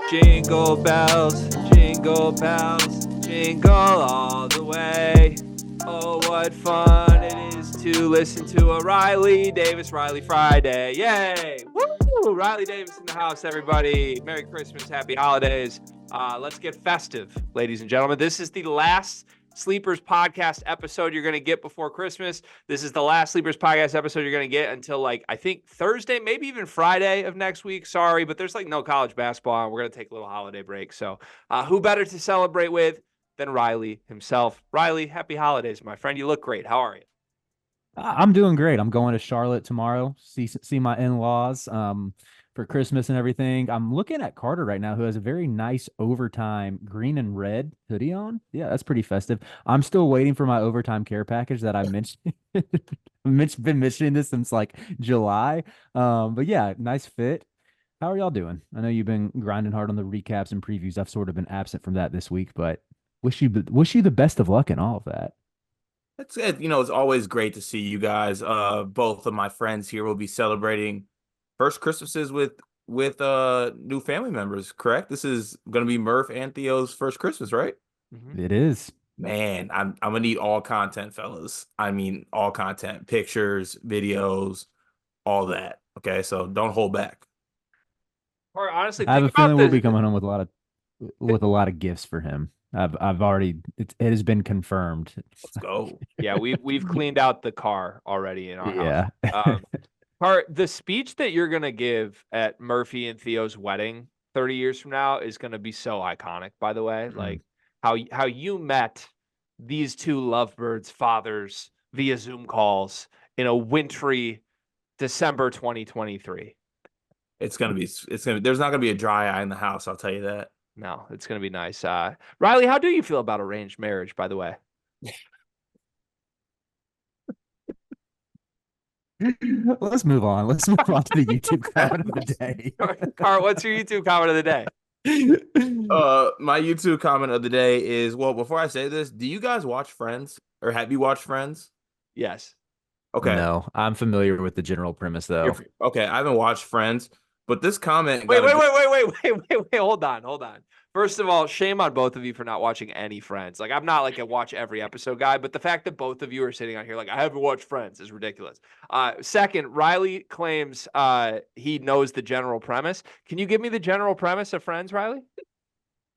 Jingle bells, jingle all the way. Oh, what fun it is to listen to a Riley Davis Riley Friday. Yay! Woo! Riley Davis in the house, everybody. Merry Christmas, happy holidays. Let's get festive, ladies and gentlemen. This is the last Sleepers podcast episode you're going to get before Christmas. This is the last Sleepers podcast episode you're going to get until I think Thursday, maybe even Friday of next week. Sorry, but there's no college basketball and we're going to take a little holiday break. So who better to celebrate with than Riley himself? Riley, happy holidays, my friend. You look great. How are you? I'm doing great. I'm going to Charlotte tomorrow, see my in-laws for Christmas and everything. I'm looking at Carter right now, who has a very nice overtime green and red hoodie on. Yeah, that's pretty festive. I'm still waiting for my overtime care package that I mentioned. Been mentioning this since July. But yeah, nice fit. How are y'all doing? I know you've been grinding hard on the recaps and previews. I've sort of been absent from that this week, but wish you the best of luck in all of that. That's it. It's always great to see you guys. Both of my friends here will be celebrating first Christmases with new family members, correct? This is going to be Murph and Theo's first Christmas, right? Mm-hmm. It is. Man, I'm gonna need all content, fellas. I mean, all content, pictures, videos, all that. Okay, so don't hold back. Or honestly, I have a feeling we'll be coming home with a lot of gifts for him. I've already it has been confirmed. Let's go. Yeah, we've cleaned out the car already in our house. Yeah. The speech that you're gonna give at Murphy and Theo's wedding 30 years from now is gonna be so iconic, by the way. Mm-hmm. How you met these two lovebirds' fathers via Zoom calls in a wintry December 2023. There's not gonna be a dry eye in the house, I'll tell you that. No, it's gonna be nice. Riley, how do you feel about arranged marriage, by the way? Let's move on. Let's move on to the YouTube comment of the day. Car, what's your YouTube comment of the day? My YouTube comment of the day is, well, before I say this, do you guys watch Friends, or have you watched Friends? Yes. Okay. No, I'm familiar with the general premise though. Okay, I haven't watched Friends, but this comment. Wait. Hold on. First of all, shame on both of you for not watching any Friends. I'm not a watch every episode guy, but the fact that both of you are sitting on here I haven't watched Friends is ridiculous. Second, Riley claims he knows the general premise. Can you give me the general premise of Friends, Riley?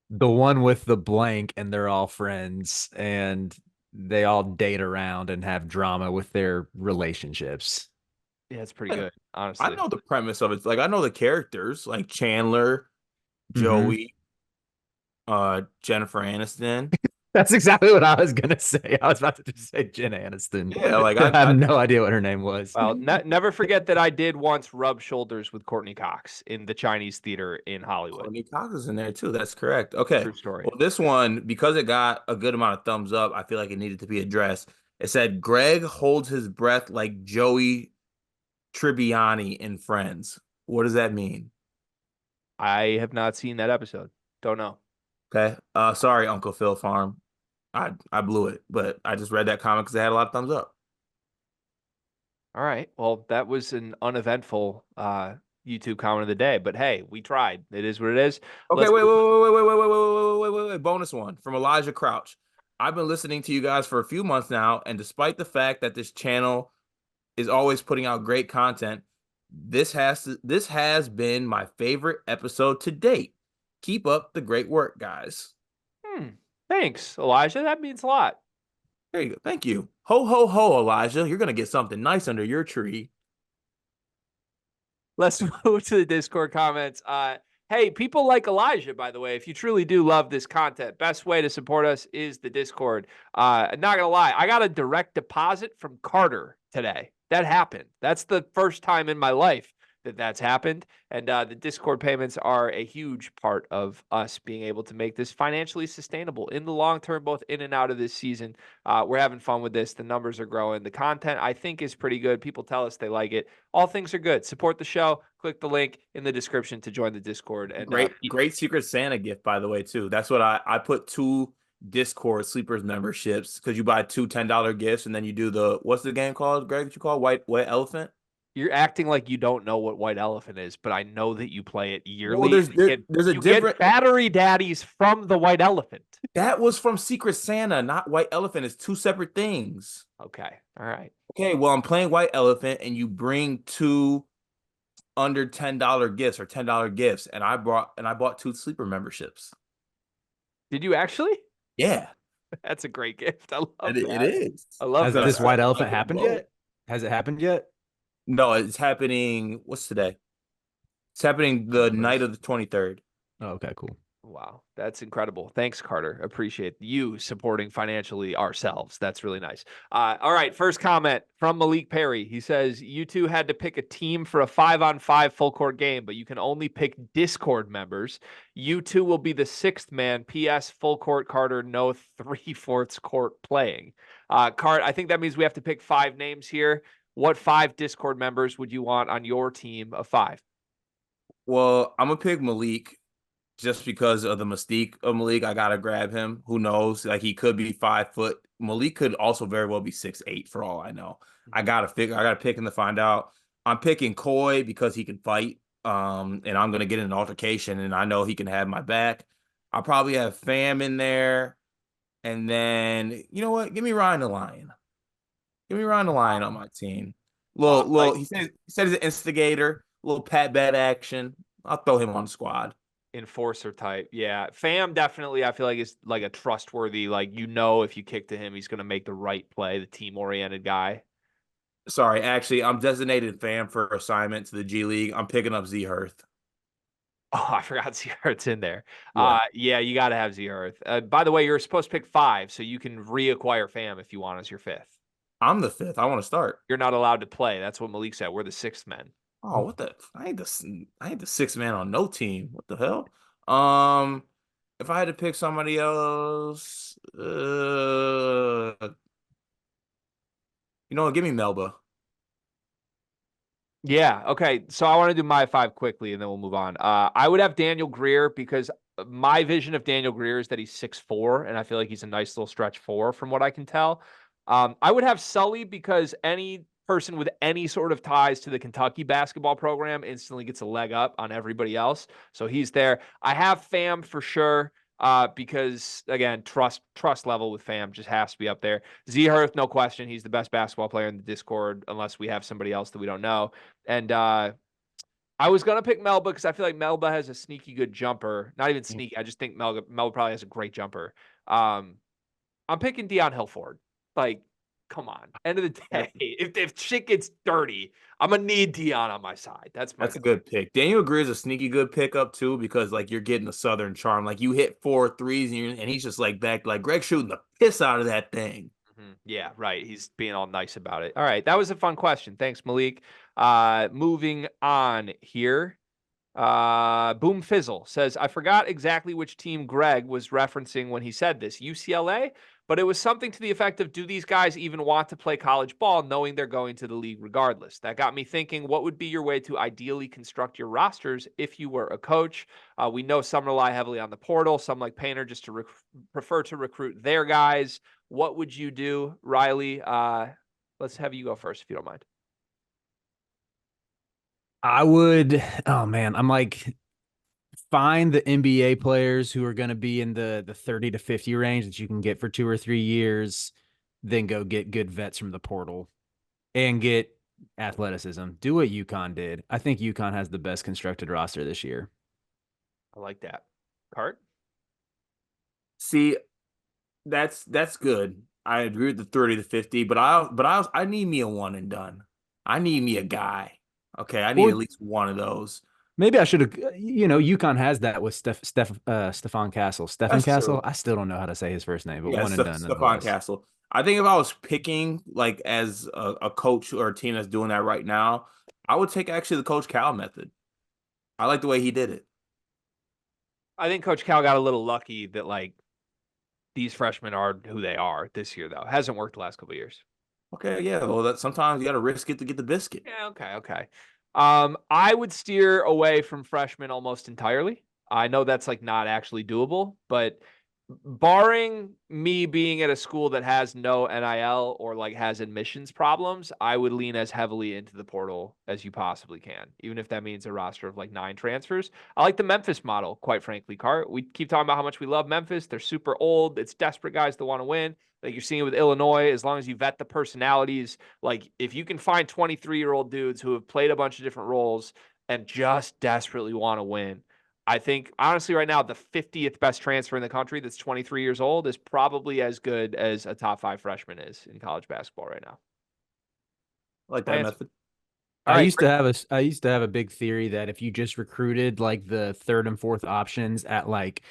The one with the blank and they're all friends and they all date around and have drama with their relationships. Yeah, it's pretty good, honestly. I know the premise of it. I know the characters, like Chandler, Joey, Jennifer Aniston. That's exactly what I was gonna say. I was about to just say Jen Aniston. Yeah, I have no idea what her name was. Well, never forget that I did once rub shoulders with Courtney Cox in the Chinese theater in Hollywood. Courtney Cox is in there too. That's correct. Okay. True story. Well, this one, because it got a good amount of thumbs up, I feel like it needed to be addressed. It said Greg holds his breath like Joey Tribbiani in Friends. What does that mean? I have not seen that episode. Don't know. Okay. Sorry, Uncle Phil Farm. I blew it, but I just read that comment because it had a lot of thumbs up. All right. Well, that was an uneventful YouTube comment of the day, but hey, we tried. It is what it is. Okay, wait. Bonus one from Elijah Crouch. I've been listening to you guys for a few months now, and despite the fact that this channel is always putting out great content, this has been my favorite episode to date. Keep up the great work, guys. Thanks, Elijah. That means a lot. There you go. Thank you. Ho, ho, ho, Elijah. You're going to get something nice under your tree. Let's move to the Discord comments. Hey, people like Elijah, by the way, if you truly do love this content, best way to support us is the Discord. Not going to lie, I got a direct deposit from Carter today. That happened. That's the first time in my life that's happened. And the Discord payments are a huge part of us being able to make this financially sustainable in the long term, both in and out of this season. We're having fun with this. The numbers are growing. The content, I think, is pretty good. People tell us they like it. All things are good. Support the show. Click the link in the description to join the Discord. And great Secret Santa gift, by the way, too. That's what I put two Discord sleepers memberships because you buy two $10 gifts and then you do what's the game called, Greg? What you call White Elephant? You're acting like you don't know what White Elephant is, but I know that you play it Well, yearly. there's a You get different. battery daddies from the White Elephant. That was from Secret Santa, not White Elephant. It's two separate things. Okay. All right. Okay, well, I'm playing White Elephant and you bring two under $10 gifts or $10 gifts, and I bought two sleeper memberships. Did you actually? Yeah. That's a great gift. I love It that. is. I love Has that. this White Elephant happened yet? Has it happened yet? No, it's happening. What's today? It's happening the night of the 23rd. Oh, okay, cool. Wow, that's incredible. Thanks, Carter. Appreciate you supporting financially ourselves. That's really nice. All right, first comment from Malik Perry. He says, you two had to pick a team for a 5-on-5 full court game, but you can only pick Discord members. You two will be the sixth man. P.S. Full court Carter, no 3/4 court playing. Cart, I think that means we have to pick 5 names here. What 5 Discord members would you want on your team of 5? Well, I'm gonna pick Malik. Just because of the mystique of Malik, I gotta grab him. Who knows? Like, he could be 5 foot. Malik could also very well be 6'8" for all I know. I gotta pick him to find out. I'm picking Coy because he can fight. And I'm gonna get in an altercation, and I know he can have my back. I'll probably have Fam in there, and then you know what? Give me Ryan the Lion. Give me Ryan the Lion on my team. He said he's an instigator. Little pat bat action. I'll throw him on the squad. Enforcer type. Yeah. Fam definitely, I feel like, is like a trustworthy, like, if you kick to him, he's going to make the right play, the team oriented guy. Sorry, actually, I'm designated Fam for assignment to the G League. I'm picking up Z Hurth. Oh, I forgot Z Earth's in there. Yeah. You got to have Z Earth. By the way, you're supposed to pick 5, so you can reacquire Fam if you want as your 5th. I'm the 5th. I want to start. You're not allowed to play. That's what Malik said. We're the 6th men. Oh, what the? I ain't the 6th man on no team. What the hell? If I had to pick somebody else, give me Melba. Yeah. Okay. So I want to do my 5 quickly, and then we'll move on. I would have Daniel Greer because my vision of Daniel Greer is that he's 6'4", and I feel like he's a nice little stretch 4 from what I can tell. I would have Sully because any person with any sort of ties to the Kentucky basketball program instantly gets a leg up on everybody else. So he's there. I have Fam for sure. Because again, trust level with Fam just has to be up there. Z Hurth, no question. He's the best basketball player in the Discord, unless we have somebody else that we don't know. And I was gonna pick Melba because I feel like Melba has a sneaky good jumper. Not even sneaky. I just think Melba probably has a great jumper. I'm picking Deion Hilford. Like, come on. End of the day, if shit gets dirty, I'm gonna need Deion on my side. That's a good pick. Daniel Greer is a sneaky good pickup too, because like you're getting a Southern charm. Like, you hit 4 threes and he's just like back, like Greg shooting the piss out of that thing. Yeah, right. He's being all nice about it. All right, that was a fun question. Thanks, Malik. Moving on here. Boom Fizzle says, I forgot exactly which team Greg was referencing when he said this, UCLA, but it was something to the effect of, do these guys even want to play college ball knowing they're going to the league regardless? That got me thinking, what would be your way to ideally construct your rosters if you were a coach? We know some rely heavily on the portal, some like Painter just to prefer to recruit their guys. What would you do, Riley? Let's have you go first, if you don't mind. I would, oh man, I'm like, find the NBA players who are going to be in the 30 to 50 range that you can get for 2 or 3 years, then go get good vets from the portal and get athleticism. Do what UConn did. I think UConn has the best constructed roster this year. I like that. Cart? See, that's good. I agree with the 30 to 50, but I need me a one and done. I need me a guy. Okay, I need at least one of those. Maybe I should have, UConn has that with Stephon Castle. Stephen Castle? True. I still don't know how to say his first name, but one and done. Stephon Castle. I think if I was picking, like, as a coach or a team that's doing that right now, I would take actually the Coach Cal method. I like the way he did it. I think Coach Cal got a little lucky that, like, these freshmen are who they are this year, though. It hasn't worked the last couple of years. Okay, yeah. Well, that sometimes you got to risk it to get the biscuit. Yeah, okay. I would steer away from freshmen almost entirely. I know that's like not actually doable, but barring me being at a school that has no NIL or like has admissions problems, I would lean as heavily into the portal as you possibly can, even if that means a roster of like 9 transfers. I like the Memphis model, quite frankly, Cart. We keep talking about how much we love Memphis. They're super old. It's desperate guys that want to win. Like you're seeing it with Illinois, as long as you vet the personalities, like if you can find 23-year-old dudes who have played a bunch of different roles and just desperately want to win, I think, honestly, right now, the 50th best transfer in the country that's 23 years old is probably as good as a top 5 freshman is in college basketball right now. I like that method. All I right. used to have a big theory that if you just recruited like the third and fourth options at like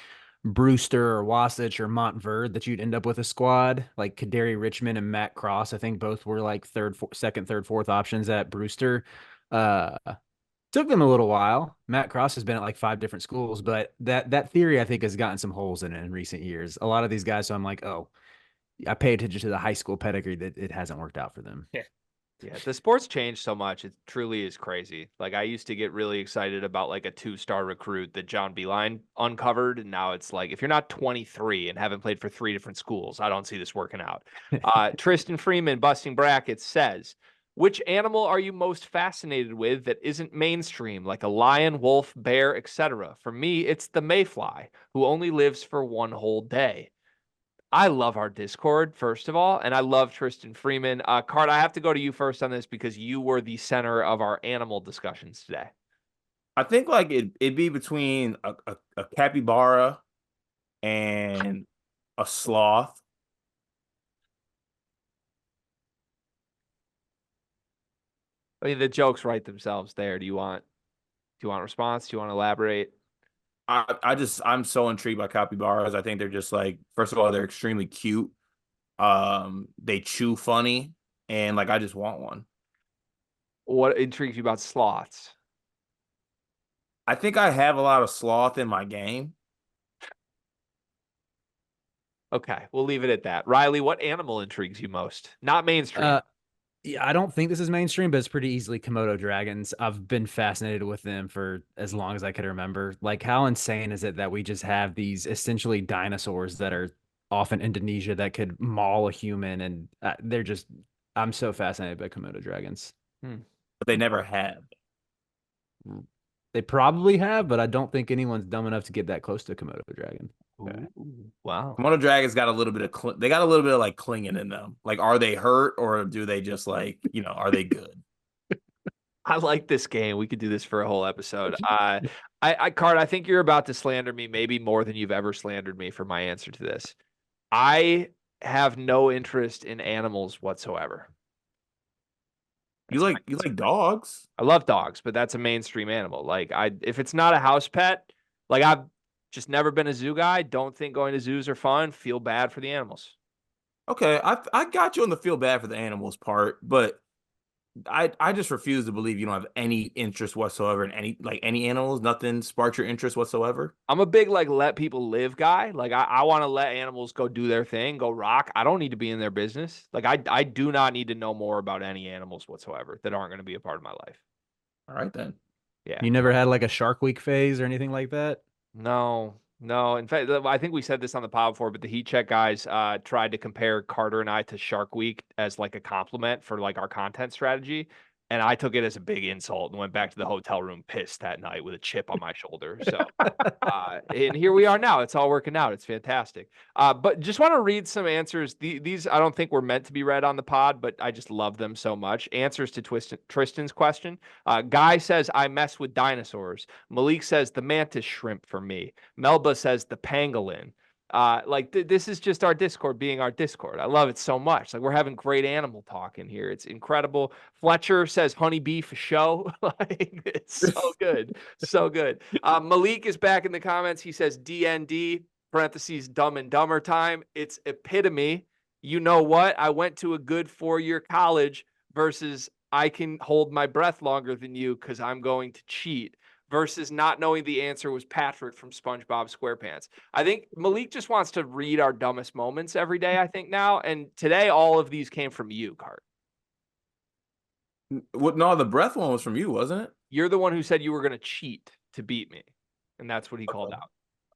Brewster or Wasatch or Montverde, that you'd end up with a squad like Kadari Richmond and Matt Cross. I think both were like second, third, fourth options at Brewster. Uh, Took them a little while. Matt Cross has been at like 5 different schools, but that theory I think has gotten some holes in it in recent years. A lot of these guys, so I'm like, oh, I pay attention to the high school pedigree that it hasn't worked out for them. Yeah, the sport's changed so much. It truly is crazy. Like I used to get really excited about like a 2-star recruit that John Beeline uncovered, and now it's like if you're not 23 and haven't played for 3 different schools, I don't see this working out. Tristan Freeman, busting brackets, says, "Which animal are you most fascinated with that isn't mainstream, like a lion, wolf, bear, etc.? For me, it's the mayfly, who only lives for one whole day." I love our Discord, first of all, and I love Tristan Freeman. Card, I have to go to you first on this because you were the center of our animal discussions today. I think like it'd be between a capybara and a sloth. I mean, the jokes write themselves there. Do you want a response? Do you want to elaborate? I'm so intrigued by capybaras. I think they're just like, first of all, they're extremely cute. They chew funny, and like I just want one. What intrigues you about sloths? I think I have a lot of sloth in my game. Okay, we'll leave it at that. Riley, what animal intrigues you most? Not mainstream. Yeah, I don't think this is mainstream, but it's pretty easily Komodo dragons. I've been fascinated with them for as long as I could remember. Like, how insane is it that we just have these essentially dinosaurs that are off in Indonesia that could maul a human, and they're just. I'm so fascinated by Komodo dragons. But they never have. They probably have, but I don't think anyone's dumb enough to get that close to a Komodo dragon. Okay. Wow. Komodo dragons got a little bit of they got a little bit of like clinging in them. Like, are they hurt or do they just like, are they good? I like this game. We could do this for a whole episode. Card, I think you're about to slander me maybe more than you've ever slandered me for my answer to this. I have no interest in animals whatsoever. You like dogs? I love dogs, but that's a mainstream animal. Like if it's not a house pet, like I've just never been a zoo guy. Don't think going to zoos are fun. Feel bad for the animals. Okay, I got you on the feel bad for the animals part, but I just refuse to believe you don't have any interest whatsoever in any animals. Nothing sparks your interest whatsoever. I'm a big like let people live guy. Like I want to let animals go do their thing, go rock. I don't need to be in their business. Like I do not need to know more about any animals whatsoever that aren't going to be a part of my life. All right then. Yeah. You never had like a Shark Week phase or anything like that? No. In fact, I think we said this on the pod before, but the Heat Check guys tried to compare Carter and I to Shark Week as like a compliment for like our content strategy. And I took it as a big insult and went back to the hotel room pissed that night with a chip on my shoulder. So, and here we are now. It's all working out. It's fantastic. But just want to read some answers. These I don't think were meant to be read on the pod, but I just love them so much. Answers to Tristan's question. Guy says, I mess with dinosaurs. Malik says, the mantis shrimp for me. Melba says, the pangolin. This is just our Discord being our Discord. I love it so much. Like we're having great animal talk in here. It's incredible. Fletcher says honeybee for show. Like it's so good. So good. Malik is back in the comments. He says DND parentheses dumb and dumber time. It's epitome. You know what? I went to a good 4-year college versus I can hold my breath longer than you because I'm going to cheat. Versus not knowing the answer was Patrick from SpongeBob SquarePants. I think Malik just wants to read our dumbest moments every day, I think now. And today, all of these came from you, Cart. What? No, the breath one was from you, wasn't it? You're the one who said you were going to cheat to beat me. And that's what he called out.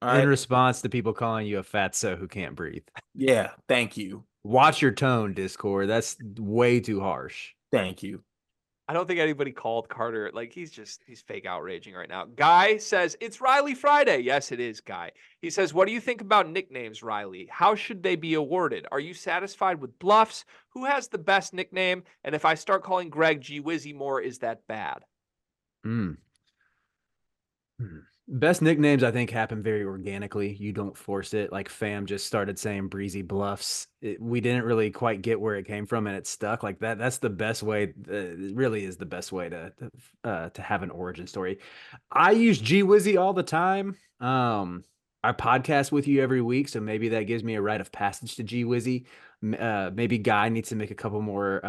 All In right. response to people calling you a fatso who can't breathe. Yeah. Thank you. Watch your tone, Discord. That's way too harsh. Thank you. I don't think anybody called Carter. Like, he's fake outraging right now. Guy says, it's Riley Friday. Yes, it is, Guy. He says, what do you think about nicknames, Riley? How should they be awarded? Are you satisfied with bluffs? Who has the best nickname? And if I start calling Greg G Wizzy more, is that bad? Mm. Best nicknames, I think, happen very organically. You don't force it. Like Fam just started saying breezy bluffs. We didn't really quite get where it came from, and it stuck like that. That's the best way. It really is the best way to have an origin story. I use G Wizzy all the time. I podcast with you every week, so maybe that gives me a rite of passage to G Wizzy. Maybe Guy needs to make a couple more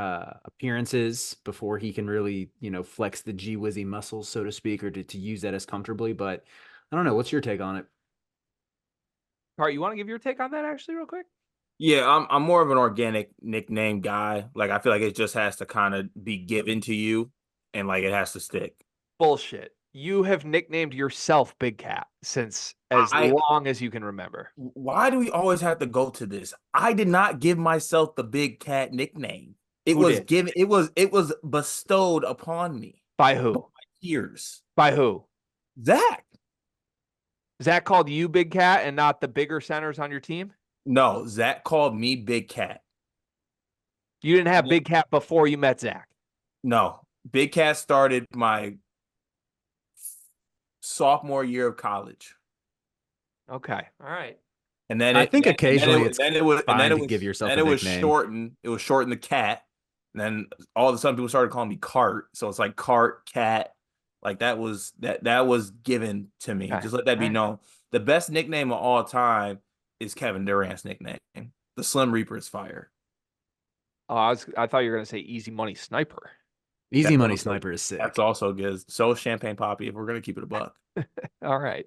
appearances before he can really, flex the G Wizzy muscles, so to speak, or to use that as comfortably. But I don't know. What's your take on it? Cart, you want to give your take on that actually real quick? Yeah, I'm more of an organic nickname guy. Like I feel like it just has to kind of be given to you and like it has to stick. Bullshit. You have nicknamed yourself Big Cat since as long as you can remember. Why do we always have to go to this? I did not give myself the Big Cat nickname. It was given. It was bestowed upon me. By who? By my peers. By who? Zach. Zach called you Big Cat and not the bigger centers on your team? No, Zach called me Big Cat. You didn't have Big Cat before you met Zach? No. Big Cat started my sophomore year of college. Okay. All right. And then I think occasionally it's fine to give yourself a nickname. It was shortened the Cat. And then all of a sudden people started calling me Cart. So it's like Cart, Cat. Like that was given to me. Okay. Just let that be known. The best nickname of all time is Kevin Durant's nickname. The Slim Reaper is fire. Oh, I thought you were gonna say Easy Money Sniper. Easy Money Sniper is sick. That's also good. So is Champagne Poppy if we're gonna keep it a buck. All right.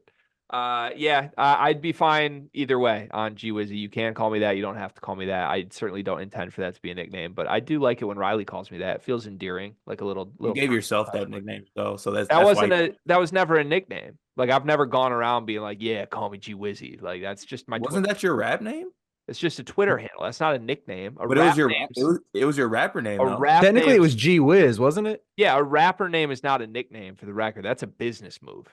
I'd be fine either way on G Wizzy. You can call me that. You don't have to call me that. I certainly don't intend for that to be a nickname, but I do like it when Riley calls me that. It feels endearing, like a little. You gave yourself that nickname though, so that was never a nickname. Like I've never gone around being like, yeah, call me G Wizzy. Like that's just my. Wasn't that your rap name? It's just a Twitter handle. That's not a nickname. But it was your rapper name. Technically, it was G Wiz, wasn't it? Yeah, a rapper name is not a nickname for the record. That's a business move.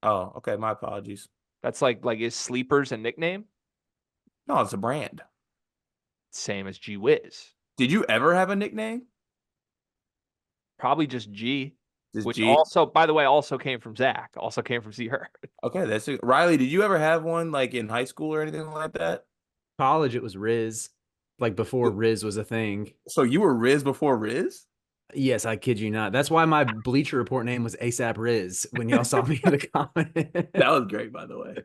Oh, okay. My apologies. That's like is Sleepers a nickname? No, it's a brand. Same as G Wiz. Did you ever have a nickname? Probably just G. Which G? Also, by the way, also came from Zach. Also came from Z Herd. Okay, that's it. Riley, did you ever have one like in high school or anything like that? College, it was Riz. Like before Riz was a thing. So you were Riz before Riz? Yes, I kid you not. That's why my Bleacher Report name was ASAP Riz when y'all saw me in the comment. That was great, by the way.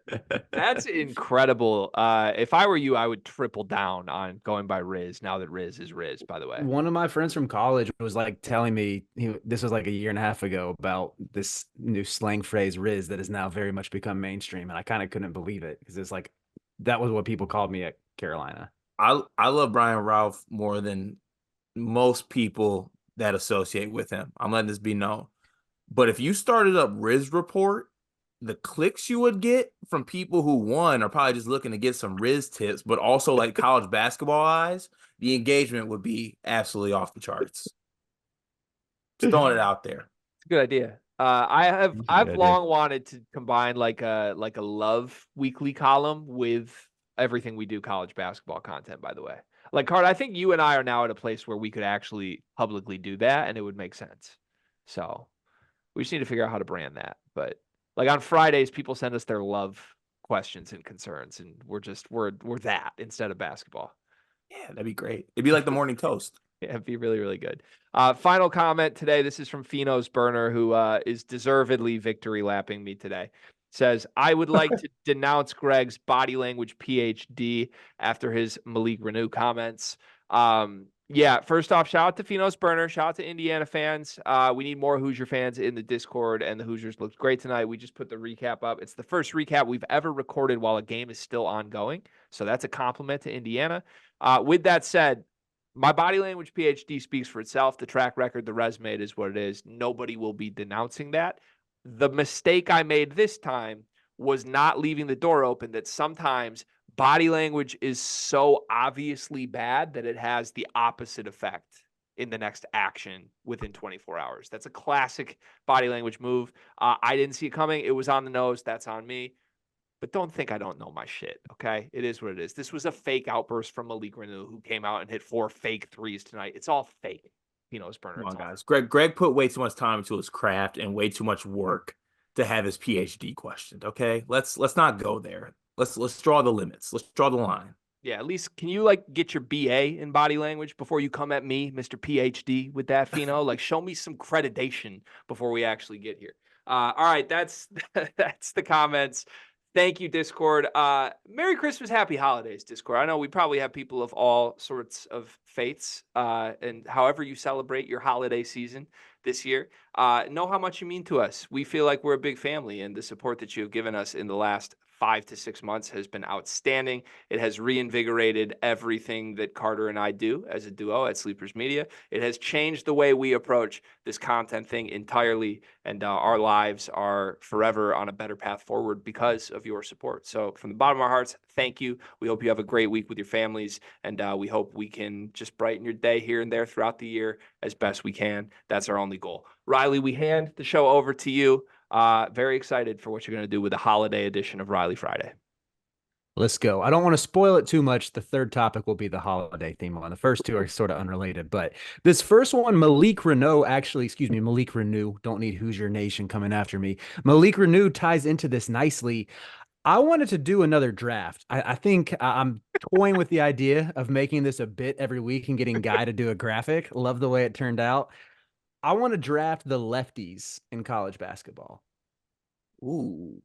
That's incredible. If I were you, I would triple down on going by Riz now that Riz is Riz, by the way. One of my friends from college was like telling me, this was like a year and a half ago, about this new slang phrase Riz that has now very much become mainstream. And I kind of couldn't believe it because it's like, that was what people called me at Carolina. I love Brian Ralph more than most people that associate with him. I'm letting this be known. But if you started up Riz Report, the clicks you would get from people who, one, are probably just looking to get some Riz tips, but also like college basketball eyes, the engagement would be absolutely off the charts. Just throwing it out there. It's a good idea. I've long wanted to combine like a love weekly column with everything we do college basketball content, by the way. Like, Card, I think you and I are now at a place where we could actually publicly do that and it would make sense. So we just need to figure out how to brand that. But like on Fridays, people send us their love questions and concerns, and we're that instead of basketball. Yeah, that'd be great. It'd be like the morning toast. Yeah, it'd be really, really good. Final comment today. This is from Pheno's Burner, who is deservedly victory lapping me today. Says, I would like to denounce Greg's body language PhD after his Malik Renew comments. First off, shout out to Pheno's Burner. Shout out to Indiana fans. We need more Hoosier fans in the Discord, and the Hoosiers looked great tonight. We just put the recap up. It's the first recap we've ever recorded while a game is still ongoing. So that's a compliment to Indiana. With that said, my body language PhD speaks for itself. The track record, the resume, it is what it is. Nobody will be denouncing that. The mistake I made this time was not leaving the door open, that sometimes body language is so obviously bad that it has the opposite effect in the next action within 24 hours. That's a classic body language move. I didn't see it coming. It was on the nose. That's on me. But don't think I don't know my shit, okay? It is what it is. This was a fake outburst from Malik Renew, who came out and hit 4 fake threes tonight. It's all fake. Pino's burner. Come on, guys. Greg put way too much time into his craft and way too much work to have his PhD questioned. Okay, let's not go there. Let's draw the limits. Let's draw the line. Yeah, at least can you like get your BA in body language before you come at me, Mr. PhD, with that, Fino? Like, show me some accreditation before we actually get here. All right, that's the comments. Thank you, Discord. Merry Christmas, Happy Holidays, Discord. I know we probably have people of all sorts of faiths, and however you celebrate your holiday season this year, know how much you mean to us. We feel like we're a big family, and the support that you have given us in the last 5 to 6 months has been outstanding. It has reinvigorated everything that Carter and I do as a duo at Sleepers Media. It has changed the way we approach this content thing entirely, and our lives are forever on a better path forward because of your support. So from the bottom of our hearts, thank you. We hope you have a great week with your families, and we hope we can just brighten your day here and there throughout the year as best we can. That's our only goal. Riley, we hand the show over to you. Very excited for what you're going to do with the holiday edition of Riley Friday. Let's go. I don't want to spoil it too much. The third topic will be the holiday theme one. The first two are sort of unrelated, but this first one, Malik Renew, don't need Hoosier Nation coming after me. Malik Renew ties into this nicely. I wanted to do another draft. I think I'm toying with the idea of making this a bit every week and getting Guy to do a graphic. Love the way it turned out. I want to draft the lefties in college basketball. Ooh.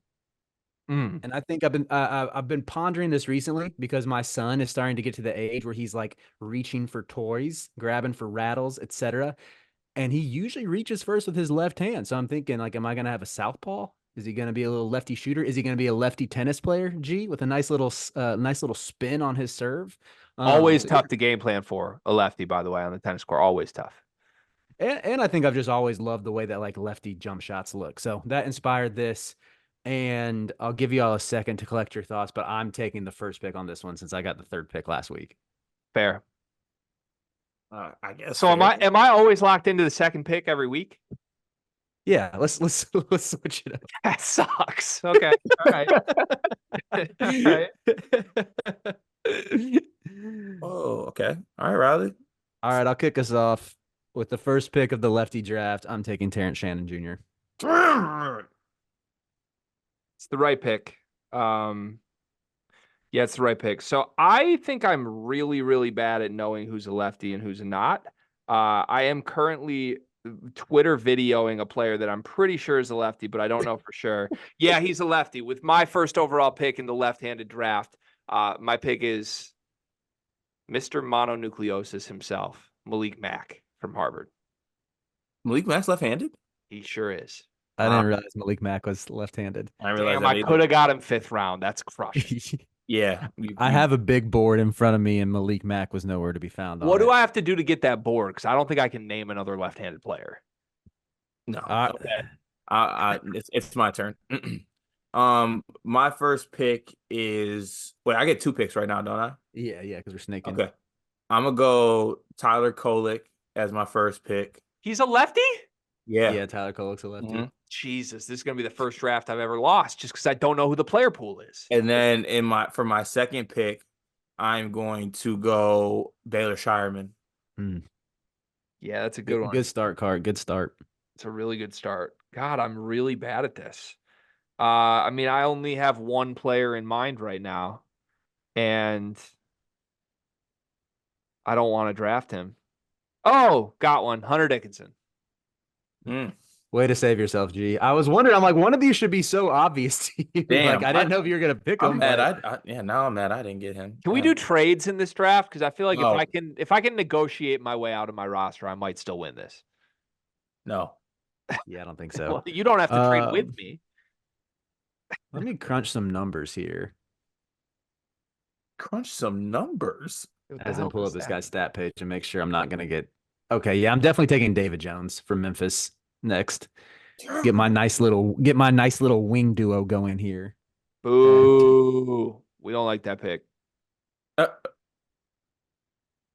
And I think I've been pondering this recently because my son is starting to get to the age where he's like reaching for toys, grabbing for rattles, etc. And he usually reaches first with his left hand. So I'm thinking, like, am I going to have a southpaw? Is he going to be a little lefty shooter? Is he going to be a lefty tennis player, G, with a nice little spin on his serve? Always tough to game plan for a lefty, by the way, on the tennis court. Always tough. And I think I've just always loved the way that like lefty jump shots look. So that inspired this. And I'll give you all a second to collect your thoughts, but I'm taking the first pick on this one since I got the third pick last week. Fair. I guess. So am I always locked into the second pick every week? Yeah, let's switch it up. That sucks. Okay. All right. All right. Oh, okay. All right, Riley. All right, I'll kick us off with the first pick of the lefty draft. I'm taking Terrence Shannon Jr. It's the right pick. Yeah, it's the right pick. So I think I'm really, really bad at knowing who's a lefty and who's not. I am currently Twitter videoing a player that I'm pretty sure is a lefty, but I don't know for sure. Yeah, he's a lefty. With my first overall pick in the left-handed draft, my pick is Mr. Mononucleosis himself, Malik Mack from Harvard. Malik Mack's left-handed? He sure is. I didn't realize Malik Mack was left-handed. Damn, I could have got him 5th round. That's crushing. Yeah. I have a big board in front of me, and Malik Mack was nowhere to be found. What do I have to do to get that board? Because I don't think I can name another left-handed player. No. Okay. It's my turn. My first pick is I get 2 picks right now, don't I? Yeah, because we're snaking. Okay. I'm gonna go Tyler Kolek as my first pick. He's a lefty? Yeah, Tyler Kolek's a lefty. Mm-hmm. Jesus, this is gonna be the first draft I've ever lost just because I don't know who the player pool is. And then for my second pick, I'm going to go Baylor Shireman. Yeah, that's a good one. Good start, Cart. Good start. It's a really good start. God, I'm really bad at this. I mean, I only have one player in mind right now, and I don't want to draft him. Oh, got one. Hunter Dickinson. Way to save yourself, G. I was wondering. I'm like, one of these should be so obvious to you. Damn, like, I didn't know if you were gonna pick him. Mad. Now I'm mad I didn't get him. Can we do trades in this draft? Because I feel like if I can negotiate my way out of my roster, I might still win this. No. Yeah, I don't think so. Well, you don't have to trade with me. Let me crunch some numbers here. Crunch some numbers? As I pull up this guy's stat page and make sure I'm not gonna get. Okay, yeah, I'm definitely taking David Jones from Memphis next. Get my nice little wing duo going here. Boo. We don't like that pick. Uh,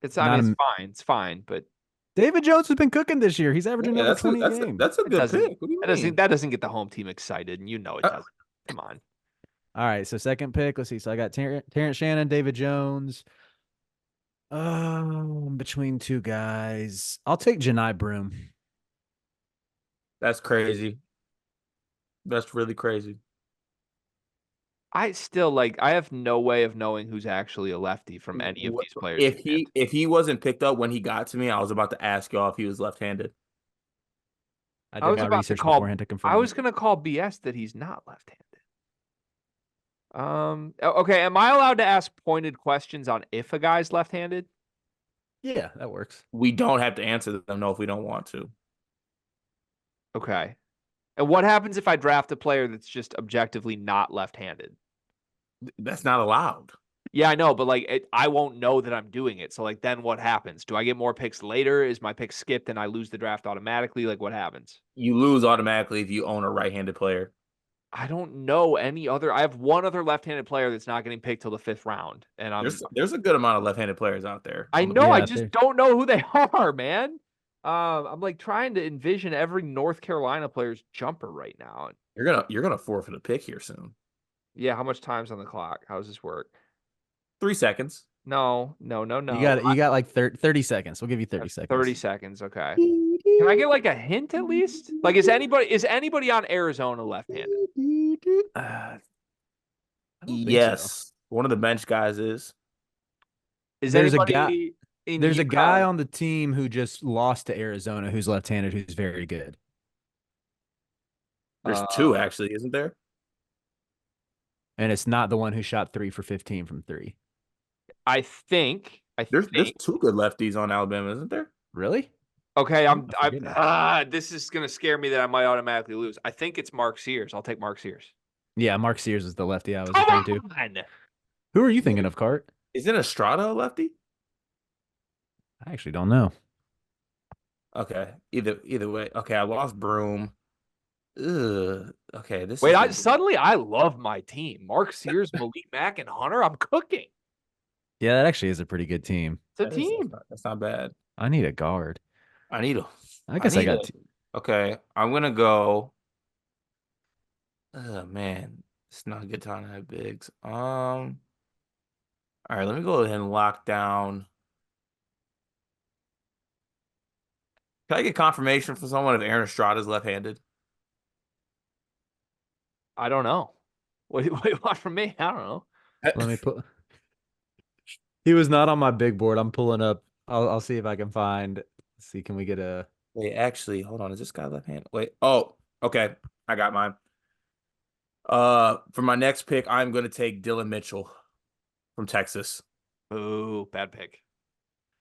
I Not mean, it's a, fine. It's fine, but David Jones has been cooking this year. He's averaging yeah, over 20 a game. that's a it good doesn't pick. What do you that mean? doesn't get the home team excited, and you know it Uh, doesn't. Come on. All right, so second pick. Let's see. So I got Terrence Shannon, David Jones. Between two guys, I'll take Janai Broom. that's crazy. That's really crazy. I still I have no way of knowing who's actually a lefty from any of these players. If he wasn't picked up when he got to me, I was about to ask y'all if he was left-handed. I I did was my about to research call beforehand to I confirm. was gonna call BS that he's not left-handed. Okay, am I allowed to ask pointed questions on if a guy's left-handed? Yeah, that works. We don't have to answer them, no, if we don't want to. Okay. And what happens if I draft a player that's just objectively not left-handed? That's not allowed. Yeah, I know, but I won't know that I'm doing it. So then what happens? Do I get more picks later? Is my pick skipped and I lose the draft automatically? What happens? You lose automatically if you own a right-handed player. I don't know any other. I have one other left-handed player that's not getting picked till the 5th round, and There's a good amount of left-handed players out there. I On the know. I Yeah, just don't know who they are, man. I'm trying to envision every North Carolina player's jumper right now. You're gonna forfeit a pick here soon. Yeah, how much time's on the clock? How does this work? 3 seconds. No. you got like 30 seconds. We'll give you 30 seconds. 30 seconds. Okay. Can I get a hint at least? Is anybody on Arizona left-handed? I don't think so. Yes. One of the bench guys is. Is There's a anybody guy. in There's a Utah? guy on the team who just lost to Arizona who's left-handed who's very good. There's two actually, isn't there? And it's not the one who shot 3 for 15 from 3. I think. There's two good lefties on Alabama, isn't there? Really? Okay, I'm forgetting. this is gonna scare me that I might automatically lose. I think it's Mark Sears. I'll take Mark Sears. Yeah, Mark Sears is the lefty I was Come referring to. on! Who are you thinking of, Cart? Isn't Estrada a lefty? I actually don't know. Okay. Either way. Okay, I lost Broom. Ugh. Okay, this Wait, is suddenly I love my team. Mark Sears, Malik Mack, and Hunter. I'm cooking. Yeah, that actually is a pretty good team. It's a team. That's not bad. I need a guard. I need a. I guess I got. Okay, I'm gonna go. Oh man, it's not a good time to have bigs. All right, let me go ahead and lock down. Can I get confirmation from someone if Aaron Estrada is left-handed? I don't know. What do you want from me? I don't know. Let me put. He was not on my big board. I'm pulling up. I'll see if I can find. Let's see, can we get a? Wait, actually, hold on. Is this guy left-handed? Wait. Oh, okay. I got mine. For my next pick, I'm gonna take Dylan Mitchell from Texas. Ooh, bad pick.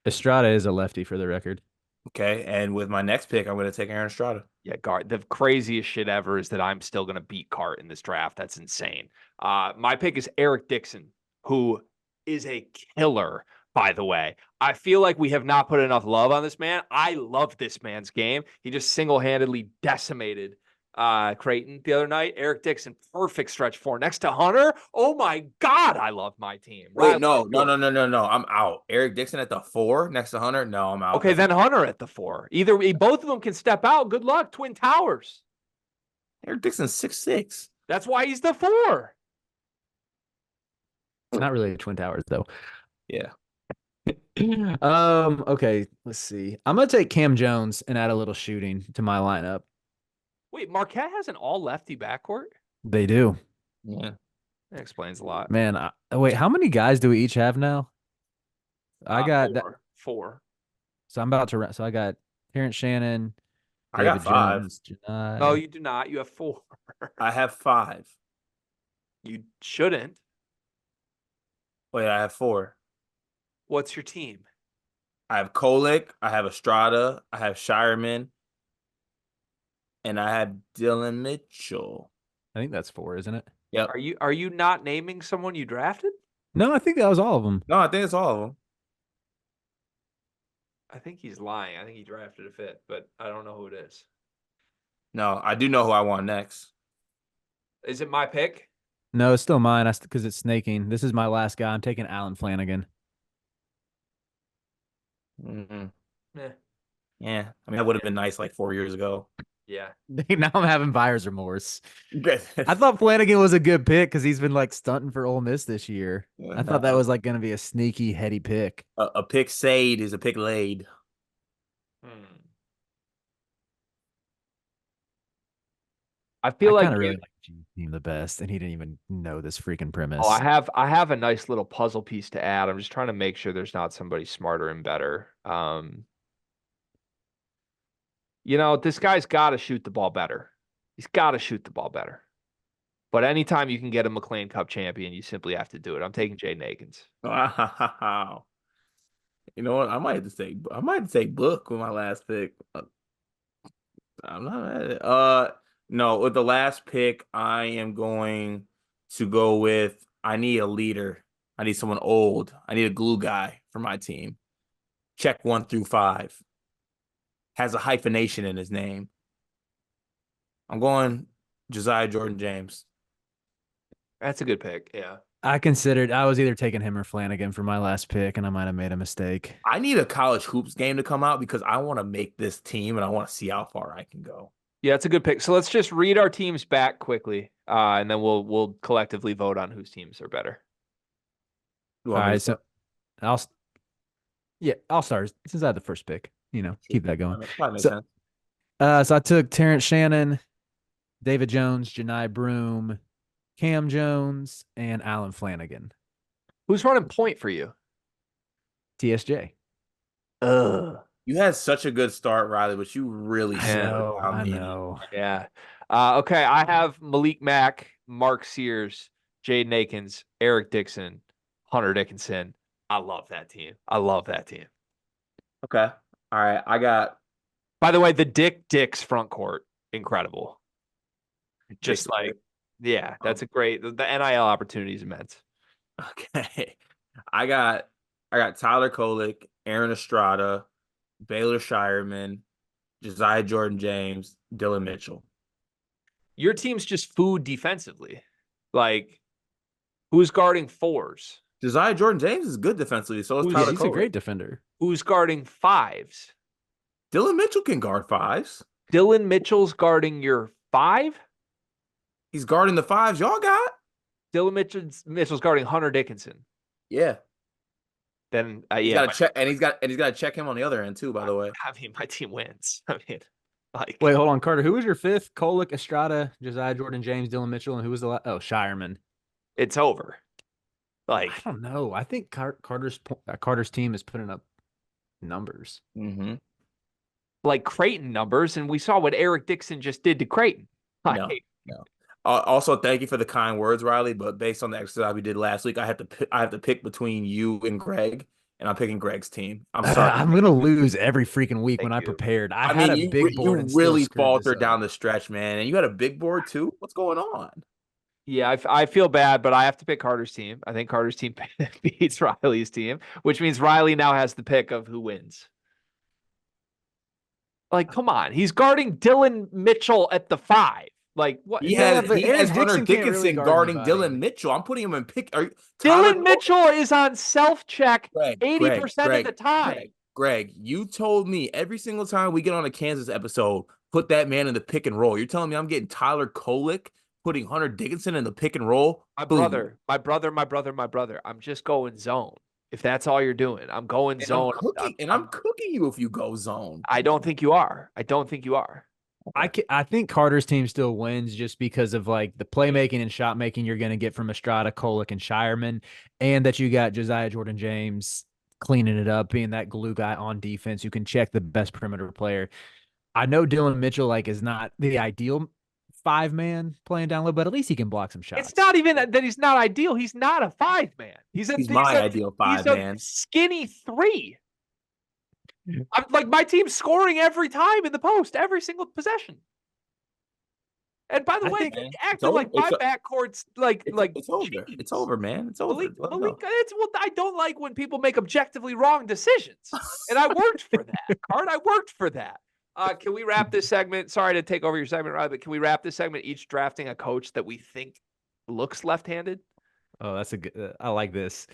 Estrada is a lefty for the record. Okay, and with my next pick, I'm gonna take Aaron Estrada. Yeah, Cart. The craziest shit ever is that I'm still gonna beat Cart in this draft. That's insane. My pick is Eric Dixon, who is a killer, by the way. I feel like we have not put enough love on this man. I love this man's game. He just single-handedly decimated Creighton the other night. Eric Dixon, perfect stretch 4 next to Hunter. Oh my God, I love my team. Wait, no. I'm out. Eric Dixon at the 4 next to Hunter. No, I'm out. Okay, then Hunter at the 4. Both of them can step out. Good luck, Twin Towers. Eric Dixon's 6'6". That's why he's the 4. It's not really Twin Towers though. Yeah. Okay, let's see. I'm gonna take Cam Jones and add a little shooting to my lineup. Wait, Marquette has an all lefty backcourt? They do. Yeah. That explains a lot. Man, wait, how many guys do we each have now? I got that. 4. So I'm about to run. So I got Terrence Shannon. I got 5. Jones, Janai. No, you do not. You have 4. I have 5. You shouldn't. Wait, I have 4. What's your team? I have Kolick, I have Estrada, I have Shireman, and I have Dylan Mitchell. I think that's 4, isn't it? Yep. Are you not naming someone you drafted? No, I think that was all of them. No, I think it's all of them. I think he's lying. I think he drafted a 5th, but I don't know who it is. No, I do know who I want next. Is it my pick? No, it's still mine. Because it's snaking. This is my last guy. I'm taking Alan Flanagan. Mm-hmm. Yeah. Yeah, I mean that would have been nice like 4 years ago. Yeah. Now I'm having buyer's remorse. Good. I thought Flanagan was a good pick because he's been like stunting for Ole Miss this year. I thought that was like going to be a sneaky, heady pick. A pick saved is a pick laid. I feel I like kind of really like G's team the best, and he didn't even know this freaking premise. I have a nice little puzzle piece to add. I'm just trying to make sure there's not somebody smarter and better. This guy's got to shoot the ball better. He's got to shoot the ball better. But anytime you can get a McLean Cup champion, you simply have to do it. I'm taking Jaden Akins. Wow. You know what? I might have to take Book with my last pick. I'm not mad at it. No, with the last pick, I am going to go with I need a leader. I need someone old. I need a glue guy for my team. Check 1 through 5. Has a hyphenation in his name. I'm going Josiah Jordan James. That's a good pick. Yeah. I was either taking him or Flanagan for my last pick, and I might have made a mistake. I need a college hoops game to come out because I want to make this team and I want to see how far I can go. Yeah, it's a good pick. So let's just read our teams back quickly, and then we'll collectively vote on whose teams are better. All right, so I'll start since I had the first pick. Keep that going. That makes sense. So I took Terrence Shannon, David Jones, Janai Broom, Cam Jones, and Alan Flanagan. Who's running point for you? TSJ. You had such a good start, Riley, but you really I know. Yeah. Okay, I have Malik Mack, Mark Sears, Jaden Akins, Eric Dixon, Hunter Dickinson. I love that team. Okay. All right. I got. By the way, the Dix front court, incredible. Just like, yeah, that's a great. The NIL opportunity is immense. Okay. I got Tyler Kolek, Aaron Estrada, Baylor Shireman, Josiah Jordan James, Dylan Mitchell. Your team's just food defensively. Like, who's guarding fours? Josiah Jordan James is good defensively. So is Tyler Kolek. He's a great defender. Who's guarding fives? Dylan Mitchell can guard fives. Dylan Mitchell's guarding your 5? He's guarding the 5s y'all got. Dylan Mitchell's guarding Hunter Dickinson. Yeah. Then he's got to check, and he's got to check him on the other end too. By the way, I mean, my team wins. Wait, hold on, Carter. Who was your 5th? Kolek, Estrada, Josiah Jordan James, Dylan Mitchell, and who was the last? Oh, Shireman. It's over. I don't know. I think Carter's team is putting up numbers. Mm-hmm. Like Creighton numbers, and we saw what Eric Dixon just did to Creighton. No. Also, thank you for the kind words, Riley. But based on the exercise we did last week, I have to pick between you and Greg, and I'm picking Greg's team. I'm sorry. I'm gonna lose every freaking week when I prepared. I had a big board. You really faltered down the stretch, man, and you had a big board too. What's going on? Yeah, I feel bad, but I have to pick Carter's team. I think Carter's team beats Riley's team, which means Riley now has the pick of who wins. Like, come on. He's guarding Dylan Mitchell at the 5. Like, what? He has Hunter Dickinson guarding Dylan Mitchell. I'm putting him in pick. Dylan Mitchell is on self-check 80% of the time. Greg, you told me every single time we get on a Kansas episode, put that man in the pick and roll. You're telling me I'm getting Tyler Kolek, putting Hunter Dickinson in the pick and roll? My brother. I'm just going zone. If that's all you're doing, I'm going zone. I'm cooking you if you go zone. I don't think you are. I think Carter's team still wins just because of like the playmaking and shot making you're going to get from Estrada, Kolek, and Shireman, and that you got Josiah Jordan James cleaning it up, being that glue guy on defense who can check the best perimeter player. I know Dylan Mitchell is not the ideal 5-man playing down low, but at least he can block some shots. It's not even that he's not ideal. He's not a 5-man. He's my ideal 5-man. Skinny 3. I'm like, my team's scoring every time in the post, every single possession. And by the way, acting like my backcourt's it's over. It's over, man. It's over. I don't like when people make objectively wrong decisions. And I worked for that, Card. I worked for that. Can we wrap this segment? Sorry to take over your segment, Ryan, but can we wrap this segment each drafting a coach that we think looks left-handed. Oh, that's a good. I like this.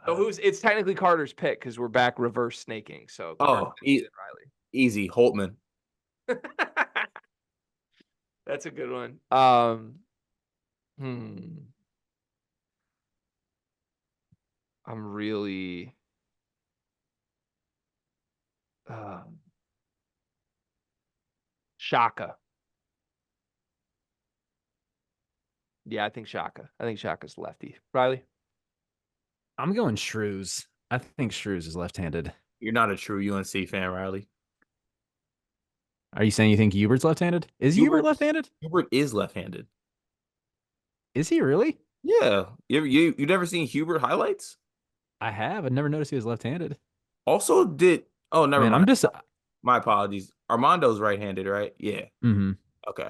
So it's technically Carter's pick because we're back reverse snaking. So Oh, easy. Holtman. Riley. That's a good one. I'm really Shaka. Yeah, I think Shaka. I think Shaka's lefty. Riley? I'm going Shrews. I think Shrews is left-handed. You're not a true UNC fan, Riley. Are you saying you think Hubert's left-handed? Is Hubert left-handed? Hubert is left-handed. Is he really? Yeah. You never seen Hubert highlights? I have. I never noticed he was left-handed. Also did. Oh, never Man, mind. I'm just. My apologies. Armando's right-handed, right? Yeah. Mm-hmm. Okay.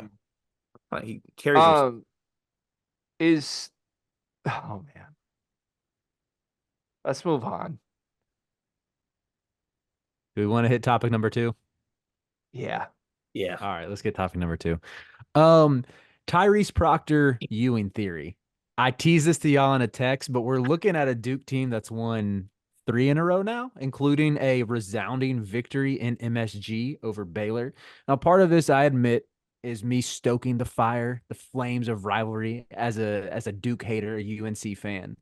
He carries himself. Oh man. Let's move on. Do we want to hit topic number 2? Yeah. Yeah. All right, let's get topic number 2. Tyrese Proctor Ewing theory. I teased this to y'all in a text, but we're looking at a Duke team that's won 3 in a row now, including a resounding victory in MSG over Baylor. Now, part of this, I admit, is me stoking the fire, the flames of rivalry as a Duke hater, a UNC fan.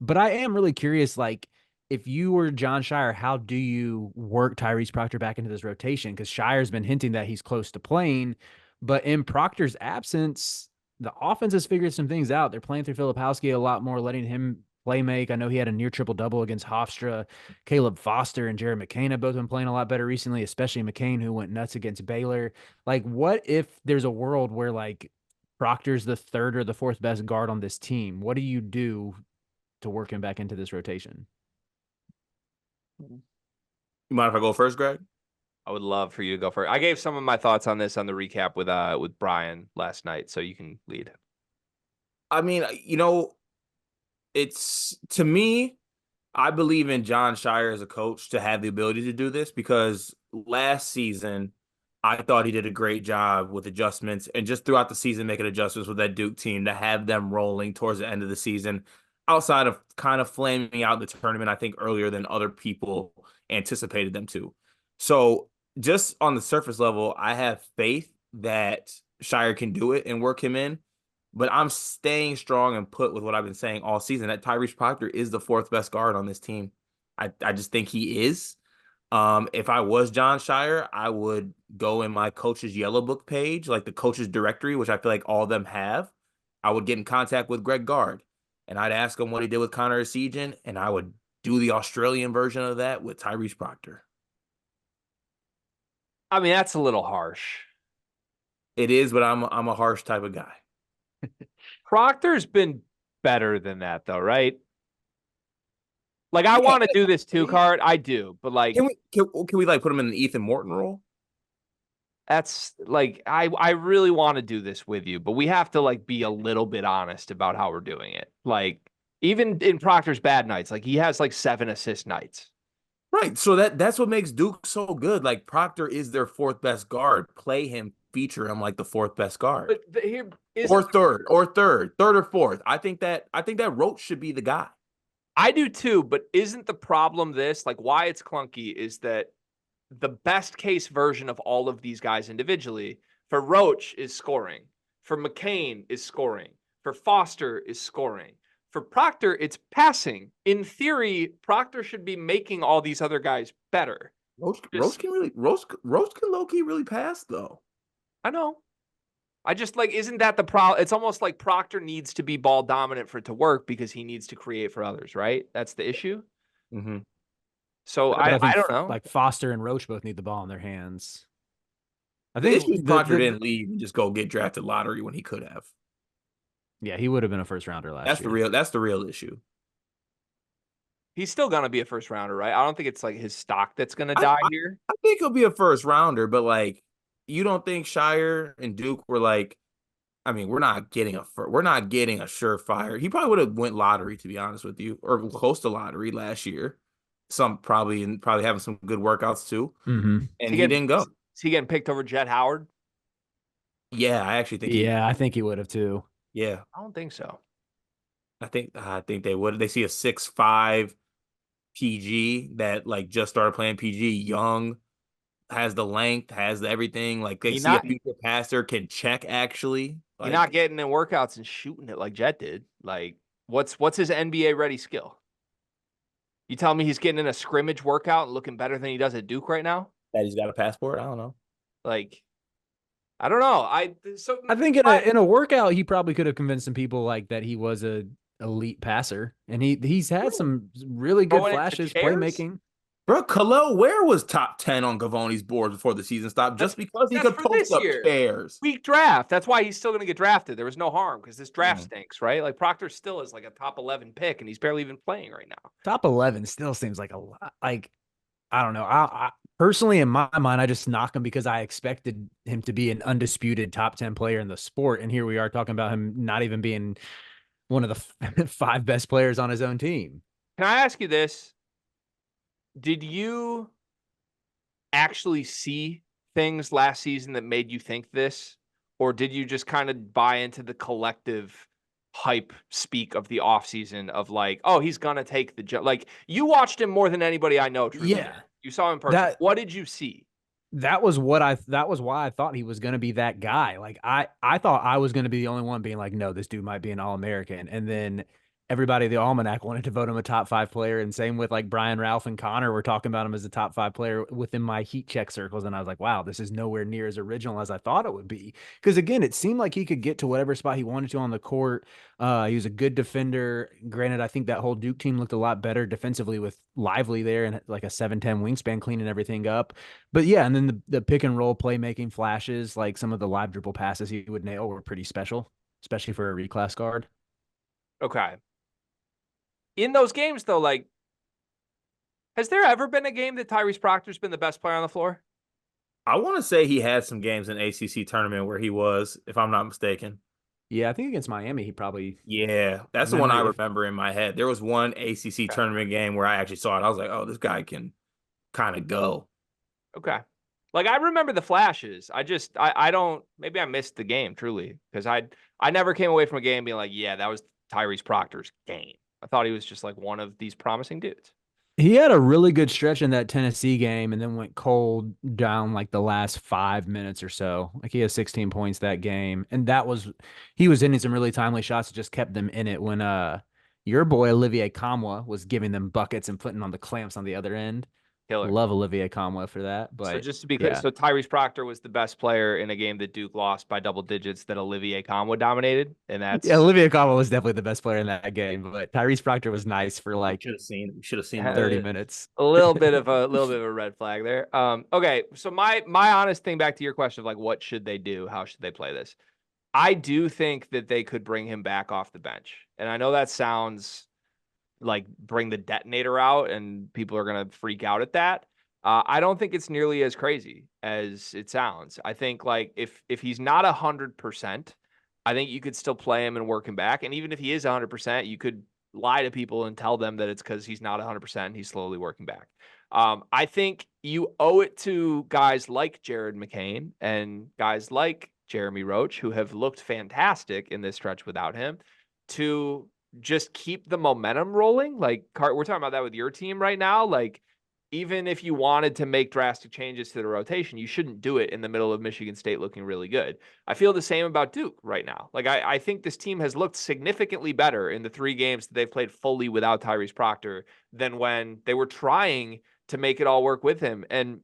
But I am really curious, like, if you were John Shire, how do you work Tyrese Proctor back into this rotation? Because Shire's been hinting that he's close to playing, but in Proctor's absence, the offense has figured some things out. They're playing through Filipowski a lot more, letting him play make. I know he had a near triple-double against Hofstra. Caleb Foster and Jared McCain have both been playing a lot better recently, especially McCain, who went nuts against Baylor. Like, what if there's a world where, like, Proctor's the third or the fourth best guard on this team? What do you do to work him back into this rotation? You mind if I go first, Greg? I would love for you to go first. I gave some of my thoughts on this on the recap with Brian last night, so you can lead. I mean, it's, to me, I believe in John Shire as a coach to have the ability to do this, because last season I thought he did a great job with adjustments and just throughout the season making adjustments with that Duke team to have them rolling towards the end of the season, outside of kind of flaming out the tournament, I think earlier than other people anticipated them to. So just on the surface level, I have faith that Shire can do it and work him in. But I'm staying strong and put with what I've been saying all season, that Tyrese Proctor is the fourth best guard on this team. I just think he is. If I was John Shire, I would go in my coach's yellow book page, like the coach's directory, which I feel like all of them have. I would get in contact with Greg Gard, and I'd ask him what he did with Connor Essegian, and I would do the Australian version of that with Tyrese Proctor. I mean, that's a little harsh. It is, but I'm a harsh type of guy. Proctor's been better than that, though, right? Like, I want to do this too, Card. I do, but like, can we like put him in the Ethan Morton role? that's like, I really want to do this with you, but we have to like be a little bit honest about how we're doing it. Like, even in Proctor's bad nights, like he has like 7 assist nights. Right. So that's what makes Duke so good. Like, Proctor is their fourth best guard. Play him, feature him like the fourth best guard. But here is or third or fourth. I think that Roach should be the guy. I do too, but isn't the problem this? Like, why it's clunky is that the best case version of all of these guys individually, for Roach is scoring, for McCain is scoring, for Foster is scoring, for Proctor it's passing. In theory, Proctor should be making all these other guys better. Roach can low-key really pass, though. I know. I just like, isn't that the problem? It's almost like Proctor needs to be ball dominant for it to work because he needs to create for others, right? That's the issue. Mm-hmm. So I don't know. Like Foster and Roach both need the ball in their hands. I The think issue is Proctor didn't leave and just go get drafted lottery when he could have. Yeah, he would have been a first rounder last year. That's the real issue. He's still gonna be a first rounder, right? I don't think it's like his stock that's gonna die here. I think he'll be a first rounder, but like, you don't think Shire and Duke were like, I mean, we're not getting a surefire. He probably would have went lottery, to be honest with you, or close to lottery last year. Some probably having some good workouts too. Mm-hmm. And he didn't go. Is he getting picked over Jet Howard? Yeah, I actually think Yeah, I think he would have too. yeah, I don't think so. I think they would. They see a 6'5" PG that like just started playing PG, young, has the length, has everything. Like they He see a not future passer, can check actually. he not Like getting in workouts and shooting it like Jet did. Like, what's his NBA ready skill? You tell me he's getting in a scrimmage workout and looking better than he does at Duke right now? that he's got a passport. I don't know. Like, I don't know. I think in a workout he probably could have convinced some people like that he was a elite passer, and he's had some really good throwing it to flashes, chairs. playmaking. Bro, Khalil Ware was top 10 on Gavoni's board before the season stopped just because he That's could for post this up year. chairs. Weak draft. That's why he's still going to get drafted. There was no harm because this draft Mhm. stinks, right? Like Proctor still is like a top 11 pick, and he's barely even playing right now. Top 11 still seems like a lot. Like I don't know. I personally, in my mind, I just knock him because I expected him to be an undisputed top 10 player in the sport, and here we are talking about him not even being one of the five best players on his own team. Can I ask you this? Did you actually see things last season that made you think this? Or did you just kind of buy into the collective hype speak of the offseason of like, oh, he's going to take the job? Like, you watched him more than anybody I know, truly. Yeah, You saw him in person. that What did you see? that was why I thought he was going to be that guy. Like I thought I was going to be the only one being like, no, this dude might be an All-American. And then everybody, the Almanac, wanted to vote him a top 5 player. And same with like Brian, Ralph, and Connor were talking about him as a top 5 player within my heat check circles. And I was like, wow, this is nowhere near as original as I thought it would be. Because again, it seemed like he could get to whatever spot he wanted to on the court. He was a good defender. Granted, I think that whole Duke team looked a lot better defensively with Lively there and like a 7'10" wingspan cleaning everything up. But yeah, and then the pick and roll playmaking flashes, like some of the live dribble passes he would nail were pretty special, especially for a reclass guard. Okay. In those games, though, like, has there ever been a game that Tyrese Proctor's been the best player on the floor? I want to say he had some games in ACC tournament where he was, if I'm not mistaken. Yeah, I think against Miami, he probably. Yeah, that's the one I remember in my head. There was one ACC tournament game where I actually saw it. I was like, oh, this guy can kind of go. Okay. Like, I remember the flashes. I don't, maybe I missed the game truly because I never came away from a game being like, yeah, that was Tyrese Proctor's game. I thought he was just like one of these promising dudes. He had a really good stretch in that Tennessee game and then went cold down like the last 5 minutes or so. Like he had 16 points that game. And he was hitting some really timely shots that just kept them in it when your boy Olivier Kamwa was giving them buckets and putting on the clamps on the other end. Killer. Love Olivier Kamwa for that. But so just to be clear, so Tyrese Proctor was the best player in a game that Duke lost by double digits that Olivier Kamwa dominated. And that's Olivier Kamwa was definitely the best player in that game, but Tyrese Proctor was nice for like should have seen 30 minutes. a little bit of a red flag there. Okay. So my honest thing back to your question of like, what should they do? How should they play this? I do think that they could bring him back off the bench. And I know that sounds like bring the detonator out and people are going to freak out at that. I don't think it's nearly as crazy as it sounds. I think like if he's not 100%, I think you could still play him and work him back. And even if he is 100%, you could lie to people and tell them that it's because he's not 100% and he's slowly working back. I think you owe it to guys like Jared McCain and guys like Jeremy Roach, who have looked fantastic in this stretch without him, to just keep the momentum rolling. Like we're talking about that with your team right now. Like, even if you wanted to make drastic changes to the rotation, you shouldn't do it in the middle of Michigan State looking really good. I feel the same about Duke right now. Like, I think this team has looked significantly better in the 3 games that they've played fully without Tyrese Proctor than when they were trying to make it all work with him. And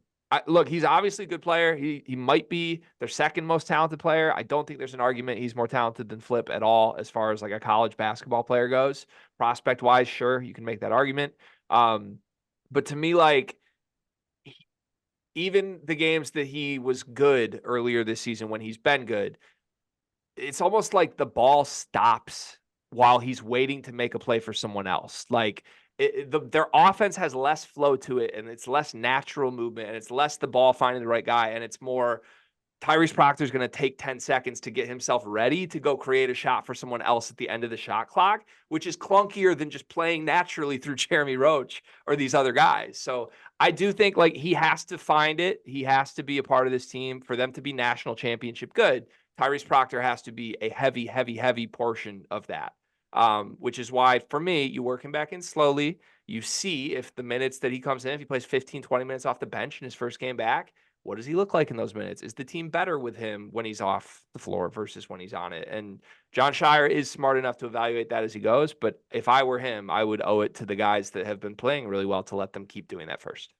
look, he's obviously a good player. He might be their second most talented player. I don't think there's an argument he's more talented than Flip at all as far as like a college basketball player goes. Prospect wise, sure, you can make that argument. But to me, like, even the games that he was good earlier this season when he's been good, it's almost like the ball stops while he's waiting to make a play for someone else. Like, their offense has less flow to it, and it's less natural movement, and it's less the ball finding the right guy, and it's more Tyrese Proctor is going to take 10 seconds to get himself ready to go create a shot for someone else at the end of the shot clock, which is clunkier than just playing naturally through Jeremy Roach or these other guys. So I do think like he has to find it. He has to be a part of this team for them to be national championship good. Tyrese Proctor has to be a heavy, heavy, heavy portion of that. Which is why, for me, you work him back in slowly. You see if the minutes that he comes in, if he plays 15, 20 minutes off the bench in his first game back, what does he look like in those minutes? Is the team better with him when he's off the floor versus when he's on it? And John Shire is smart enough to evaluate that as he goes. But if I were him, I would owe it to the guys that have been playing really well to let them keep doing that first.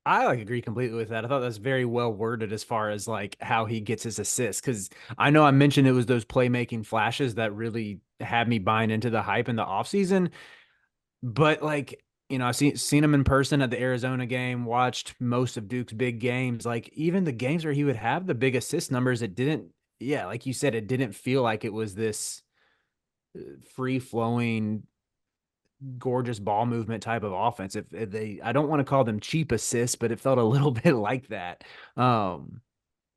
I agree completely with that. I thought that's very well worded as far as like how he gets his assists. Cause I know I mentioned it was those playmaking flashes that really had me buying into the hype in the offseason. But like, I've seen him in person at the Arizona game, watched most of Duke's big games. Like even the games where he would have the big assist numbers, it didn't, yeah, like you said, it didn't feel like it was this free flowing gorgeous ball movement type of offense. If they, I don't want to call them cheap assists, but it felt a little bit like that.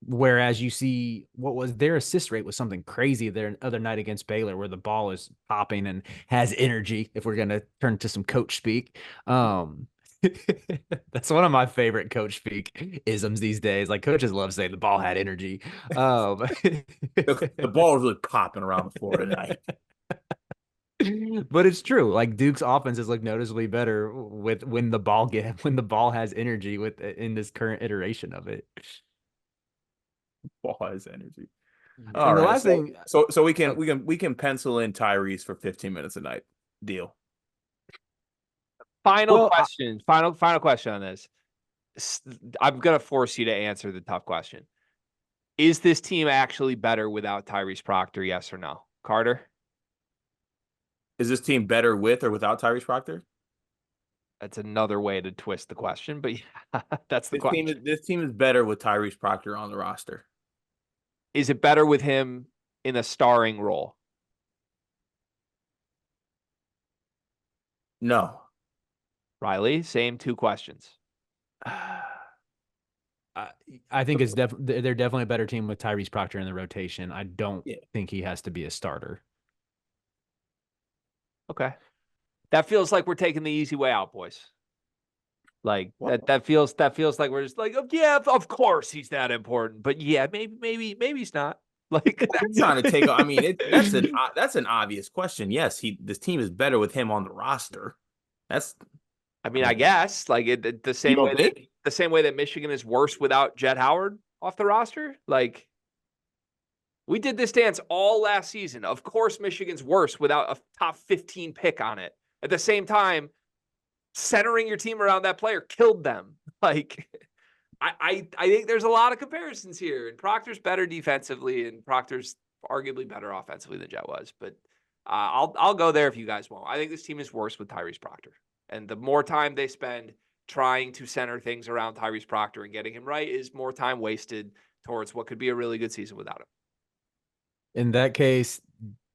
Whereas you see what was their assist rate was something crazy there other night against Baylor, where the ball is popping and has energy. If we're going to turn to some coach speak, that's one of my favorite coach speak isms these days. Like coaches love saying the ball had energy. The ball is really popping around the floor tonight. But it's true. Like Duke's offenses look noticeably better with when the ball has energy with in this current iteration of it. Ball has energy. And All the right. last thing, So we can pencil in Tyrese for 15 minutes a night. Deal. Final question on this. I'm gonna force you to answer the tough question. Is this team actually better without Tyrese Proctor? Yes or no, Carter? Is this team better with or without Tyrese Proctor? That's another way to twist the question, but yeah, that's the question. This team is better with Tyrese Proctor on the roster. Is it better with him in a starring role? No. Riley, Same two questions. I think they're definitely a better team with Tyrese Proctor in the rotation. I don't think he has to be a starter. Okay. That feels like we're taking the easy way out, boys. Like that feels like we're just like, oh, yeah, of course he's that important, but yeah, maybe he's not. Like I'm trying to take. I mean, that's an obvious question. Yes, this team is better with him on the roster. I guess like the same way that Michigan is worse without Jet Howard off the roster. Like we did this dance all last season. Of course, Michigan's worse without a top 15 pick on it. At the same time, centering your team around that player killed them. Like, I think there's a lot of comparisons here. And Proctor's better defensively, and Proctor's arguably better offensively than Jet was. But I'll go there if you guys won't. I think this team is worse with Tyrese Proctor. And the more time they spend trying to center things around Tyrese Proctor and getting him right is more time wasted towards what could be a really good season without him. In that case,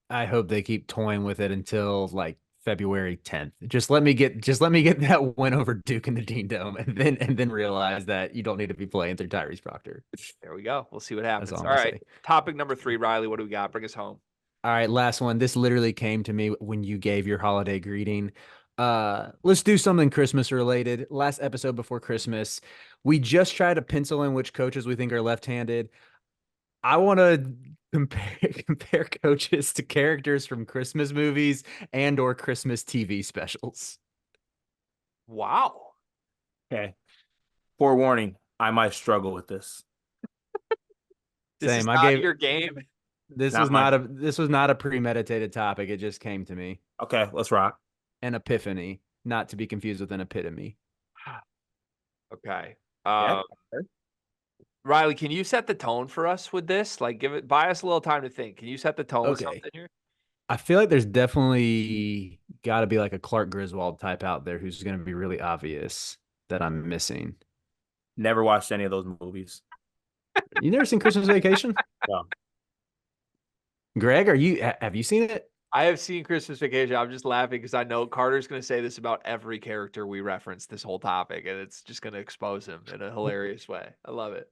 I hope they keep toying with it until like February 10th. Just let me get that win over Duke in the Dean Dome, and then realize that you don't need to be playing through Tyrese Proctor. There we go. We'll see what happens. All right. Say. Topic number 3, Riley. What do we got? Bring us home. All right, last one. This literally came to me when you gave your holiday greeting. Let's do something Christmas related. Last episode before Christmas, we just tried to pencil in which coaches we think are left-handed. I want to compare coaches to characters from Christmas movies and or Christmas TV specials. Wow. Okay. Forewarning, I might struggle with this. Same. I gave your game. This was not a premeditated topic. It just came to me. Okay, let's rock. An epiphany, not to be confused with an epitome. Okay. Riley, can you set the tone for us with this? Like, buy us a little time to think. Can you set the tone with something here? I feel like there's definitely got to be like a Clark Griswold type out there who's going to be really obvious that I'm missing. Never watched any of those movies. You never seen Christmas Vacation? No. Greg, have you seen it? I have seen Christmas Vacation. I'm just laughing because I know Carter's going to say this about every character we reference this whole topic, and it's just going to expose him in a hilarious way. I love it.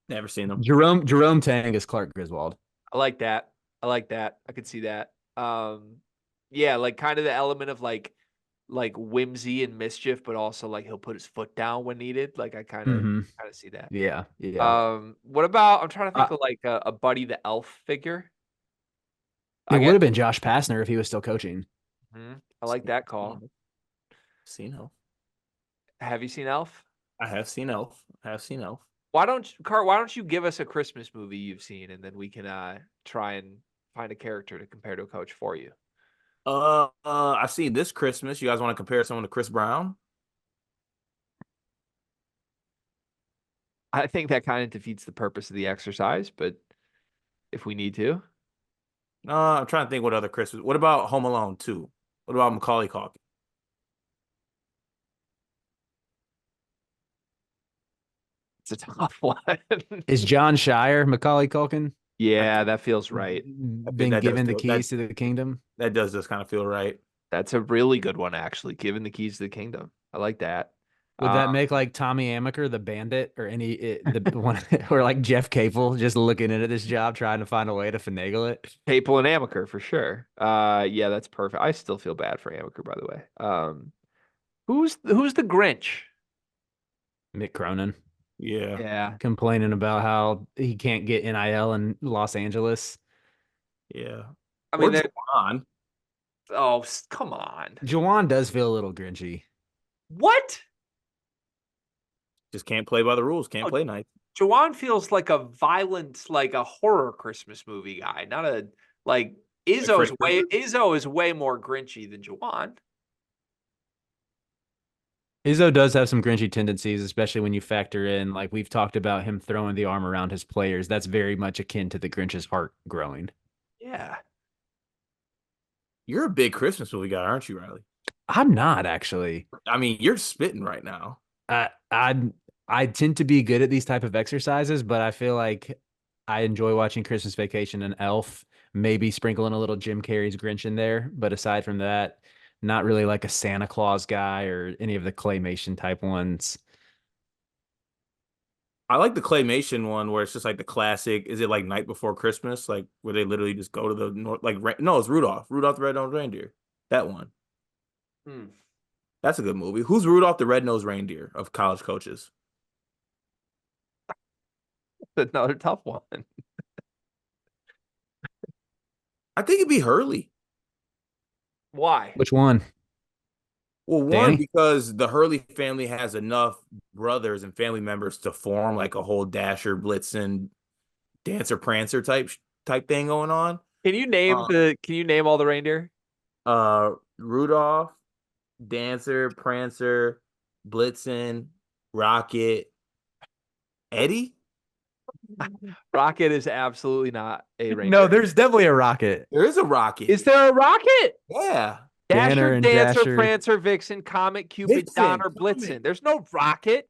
Never seen them. Jerome Tang is Clark Griswold. I like that. I could see that. Yeah, like kind of the element of like like whimsy and mischief, but also like he'll put his foot down when needed. Like I kind Mm-hmm. of see that. Yeah, yeah. What about? I'm trying to Uh, think of like a Buddy the Elf figure. it I would guess. have been Josh Pastner if he was still coaching. I like that call. Seen Elf. Have you seen Elf? I have seen Elf. I have seen Elf. Why don't you give us a Christmas movie you've seen, and then we can try and find a character to compare to a coach for you. I see this Christmas. You guys want to compare someone to Chris Brown? I think that kind of defeats the purpose of the exercise, but if we need to. I'm trying to think what other Christmas. What about Home Alone 2? What about Macaulay Culkin? It's a tough one. Is John Shire Macaulay Culkin Yeah, that feels right. been that does given the feel- keys to the kingdom? That does just kind of feel right. That's a really good one, actually. Given the keys to the kingdom. I like that. Would that make like Tommy Amaker the bandit or the one or like Jeff Capel just looking into this job trying to find a way to finagle it? Papal and Amaker for sure. Yeah, that's perfect. I still feel bad for Amaker, by the way. Who's the Grinch? Mick Cronin Yeah. Yeah. complaining about how he can't get NIL in Los Angeles. Yeah. I mean, Juwan. oh, come on. Juwan does feel a little grinchy. What? Just can't play by the rules. Can't Oh, play nice. Jawan feels like a violent, like a horror Christmas movie guy, not a like Izzo is way more grinchy than Jawan. Izzo does have some grinchy tendencies, especially when you factor in, like we've talked about him throwing the arm around his players. That's very much akin to the Grinch's heart growing. Yeah. You're a big Christmas movie guy, aren't you, Riley? I'm not actually. I mean, you're spitting right now. I tend to be good at these type of exercises, but I feel like I enjoy watching Christmas Vacation and Elf, maybe sprinkling a little Jim Carrey's Grinch in there. But aside from that, not really like a Santa Claus guy or any of the claymation type ones. I like the claymation one where it's just like the classic. Is it like Night Before Christmas? Like where they literally just go to the north, no, it's Rudolph. Rudolph the Red-Nosed Reindeer. That one. That's a good movie. Who's Rudolph the Red-Nosed Reindeer of college coaches? Another tough one. I think it'd be Hurley. Why? Which one? Well, one, Danny? because the Hurley family has enough brothers and family members to form like a whole Dasher, Blitzen, Dancer, Prancer type thing going on. Can you name all the reindeer? Rudolph, Dancer, Prancer, Blitzen, Rocket, Eddie. Rocket is absolutely not a reindeer. No, there's definitely a Rocket. There is a Rocket. Is there a Rocket? Yeah. Dasher, and Dancer, Dasher. Prancer, Vixen, Comet, Cupid, Vixen, Donner, Comet. Blitzen. There's no Rocket.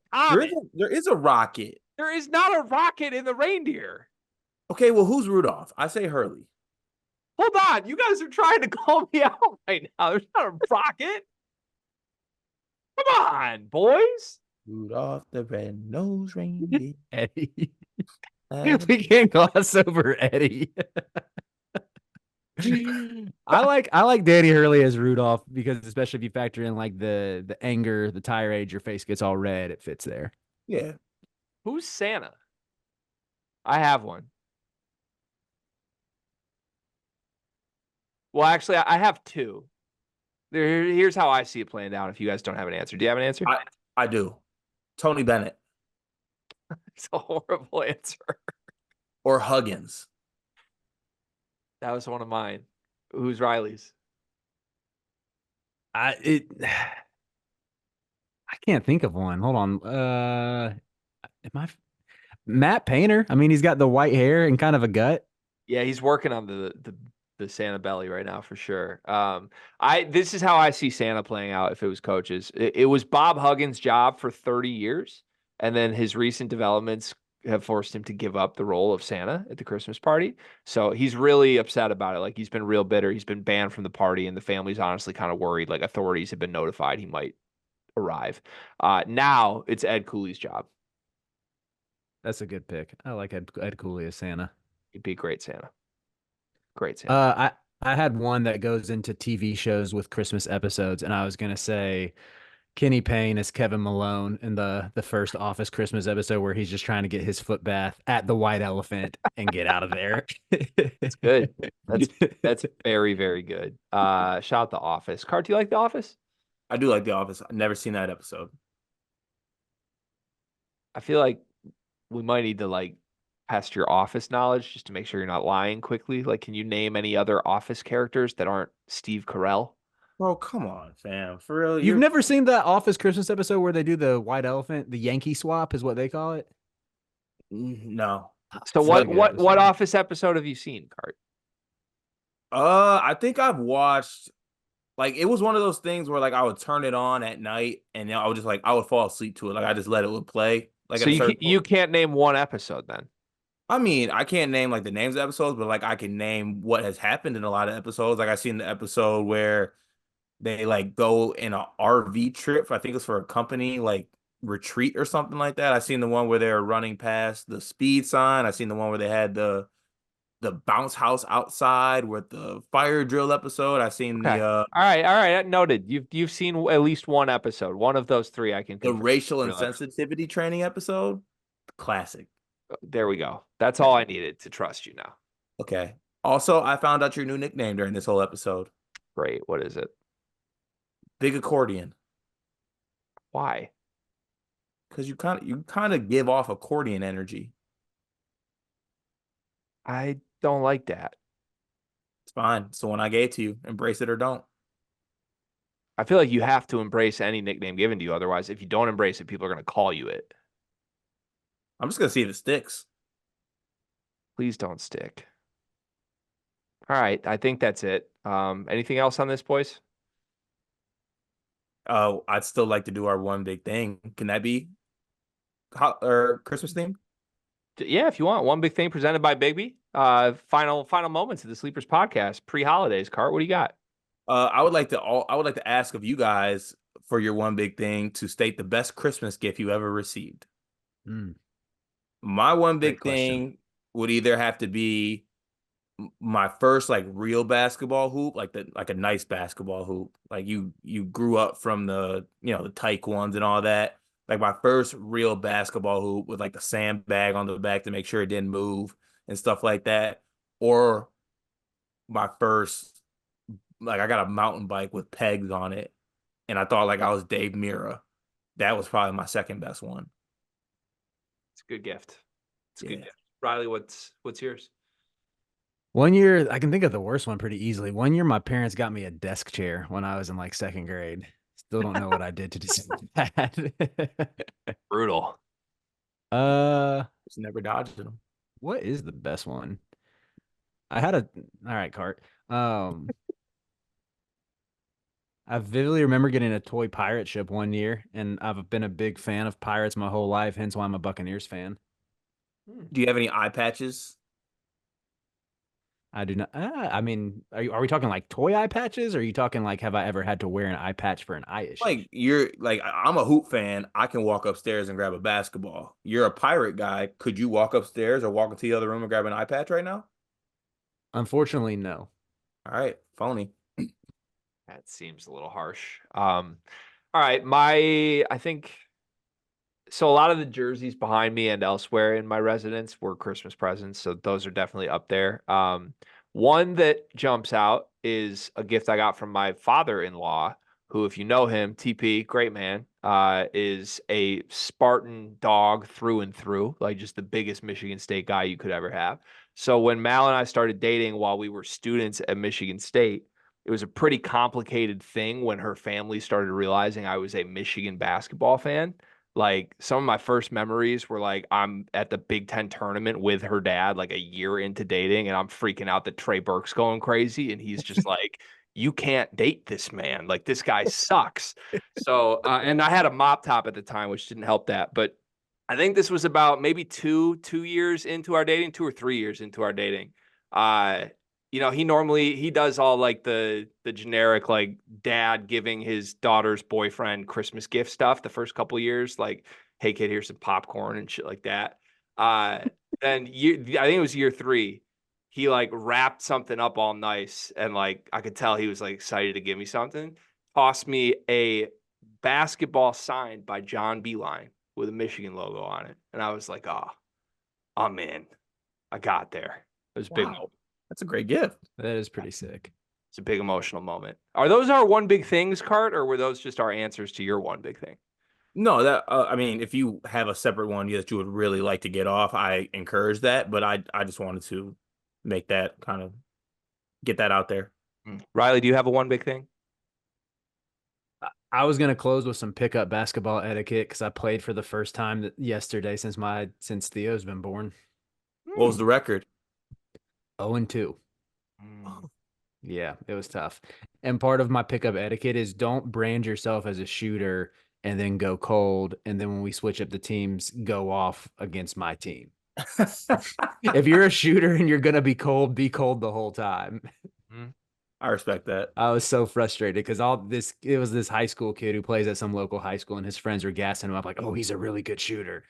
There is a Rocket. There is not a Rocket in the reindeer. Okay, well, who's Rudolph? I say Hurley. Hold on. You guys are trying to call me out right now. There's not a Rocket. Come on, boys. Rudolph the Red-Nosed Reindeer. Eddie. We can't gloss over Eddie. I like Danny Hurley as Rudolph because especially if you factor in like the anger, the tirade, your face gets all red, it fits there. Yeah. Who's Santa? I have one. Well, actually, I have two. Here's how I see it playing out if you guys don't have an answer. Do you have an answer? I do. Tony Bennett It's a horrible answer. or Huggins. That was one of mine. Who's Riley's? I can't think of one. Hold on. Matt Painter? I mean, he's got the white hair and kind of a gut. Yeah, he's working on the Santa belly right now for sure. This is how I see Santa playing out if it was coaches. It was Bob Huggins' job for 30 years, and then his recent developments have forced him to give up the role of Santa at the Christmas party. So he's really upset about it. Like he's been real bitter. He's been banned from the party, and the family's honestly kind of worried. Like authorities have been notified he might arrive. Now it's Ed Cooley's job. That's a good pick. I like Ed Cooley as Santa. He'd be a great Santa. Great Santa. I had one that goes into TV shows with Christmas episodes, and I was gonna say Kenny Payne is Kevin Malone in the first Office Christmas episode where he's just trying to get his foot bath at the White Elephant and get out of there. That's good. That's very, very good. Shout out The Office. Cart, do you like The Office? I do like The Office. I've never seen that episode. I feel like we might need to like test your Office knowledge just to make sure you're not lying quickly. Like, can you name any other Office characters that aren't Steve Carell? Bro, come on, fam. For real, You've never seen that Office Christmas episode where they do the White Elephant, the Yankee swap is what they call it? No. So It's what a good what episode. what Office episode have you seen, Cart? I think I've watched like it was one of those things where like I would turn it on at night and I would just like I would fall asleep to it. Like I just let it would play. Like So at a you certain you point. can't name one episode then. I mean, I can't name like the names of episodes, but like I can name what has happened in a lot of episodes. Like I seen the episode where they like go in a RV trip. I think it's for a company like retreat or something like that. I seen the one where they were running past the speed sign. I seen the one where they had the bounce house outside with the fire drill episode. I seen Okay. All right. Noted. You've seen at least one episode. One of those three I can the confirm. racial Real episode. insensitivity training episode. Classic. There we go. That's all I needed to trust you now. Okay. Also, I found out your new nickname during this whole episode. Great. What is it? Big accordion. Why? Because you kind of give off accordion energy. I don't like that. It's fine. So when I gave it to you, embrace it or don't. I feel like you have to embrace any nickname given to you. Otherwise, if you don't embrace it, people are going to call you it. I'm just gonna see if it sticks. Please don't stick. All right. I think that's it. Anything else on this, boys? Oh, I'd still like to do our one big thing. Can that be hot or Christmas theme? Yeah, if you want. One big thing presented by Bigby. Final moments of the Sleepers podcast pre-holidays. Cart, what do you got? I would like to ask of you guys for your one big thing to state the best Christmas gift you ever received. Mm. My one Great big question. thing would either have to be my first like real basketball hoop, like a nice basketball hoop. Like you grew up from the tyke ones and all that. Like my first real basketball hoop with like the sandbag on the back to make sure it didn't move and stuff like that. Or my first like I got a mountain bike with pegs on it and I thought like I was Dave Mira. That was probably my second best one. It's a good gift. It's a Yeah. good gift. Riley, what's yours? One year, I can think of the worst one pretty easily. One year, my parents got me a desk chair when I was in like second grade. Still don't know what I did to deserve that. Brutal. Just never dodged them. What is the best one? I had a all right, Cart. I vividly remember getting a toy pirate ship one year, and I've been a big fan of pirates my whole life, hence why I'm a Buccaneers fan. Do you have any eye patches? I do not. I mean, are we talking like toy eye patches? Or are you talking like have I ever had to wear an eye patch for an eye issue? Like I'm a hoop fan. I can walk upstairs and grab a basketball. You're a pirate guy. Could you walk upstairs or walk into the other room and grab an eye patch right now? Unfortunately, no. All right, phony. That seems a little harsh. All right, I think so. A lot of the jerseys behind me and elsewhere in my residence were Christmas presents, so those are definitely up there. One that jumps out is a gift I got from my father-in-law, who, if you know him, TP, great man, is a Spartan dog through and through, like just the biggest Michigan State guy you could ever have. So when Mal and I started dating while we were students at Michigan State, it was a pretty complicated thing when her family started realizing I was a Michigan basketball fan. Like some of my first memories were like I'm at the Big Ten tournament with her dad, like a year into dating, and I'm freaking out that Trey Burke's going crazy, and he's just like, "You can't date this man. Like this guy sucks." So, and I had a mop top at the time, which didn't help that. But I think this was about maybe two years into our dating, 2 or 3 years into our dating. He does all like the generic like dad giving his daughter's boyfriend Christmas gift stuff the first couple years, like, hey kid, here's some popcorn and shit like that. Then I think it was year 3. he like wrapped something up all nice, and like I could tell he was like excited to give me something. Tossed me a basketball signed by John Beeline with a Michigan logo on it, and I was like, "Oh, I'm in. I got there." It was a big. Wow. That's a great gift. That is pretty sick. It's a big emotional moment. Are those our one big things, Cart, or were those just our answers to your one big thing? No, that I mean, if you have a separate one that you would really like to get off, I encourage that. But I just wanted to make that kind of get that out there. Riley, do you have a one big thing? I was gonna close with some pickup basketball etiquette because I played for the first time yesterday since Theo's been born. What was the record? 0-2. Mm. Yeah, it was tough. And part of my pickup etiquette is don't brand yourself as a shooter and then go cold. And then when we switch up the teams, go off against my team. If you're a shooter and you're going to be cold the whole time. I respect that. I was so frustrated because it was this high school kid who plays at some local high school and his friends were gassing him up like, oh, he's a really good shooter.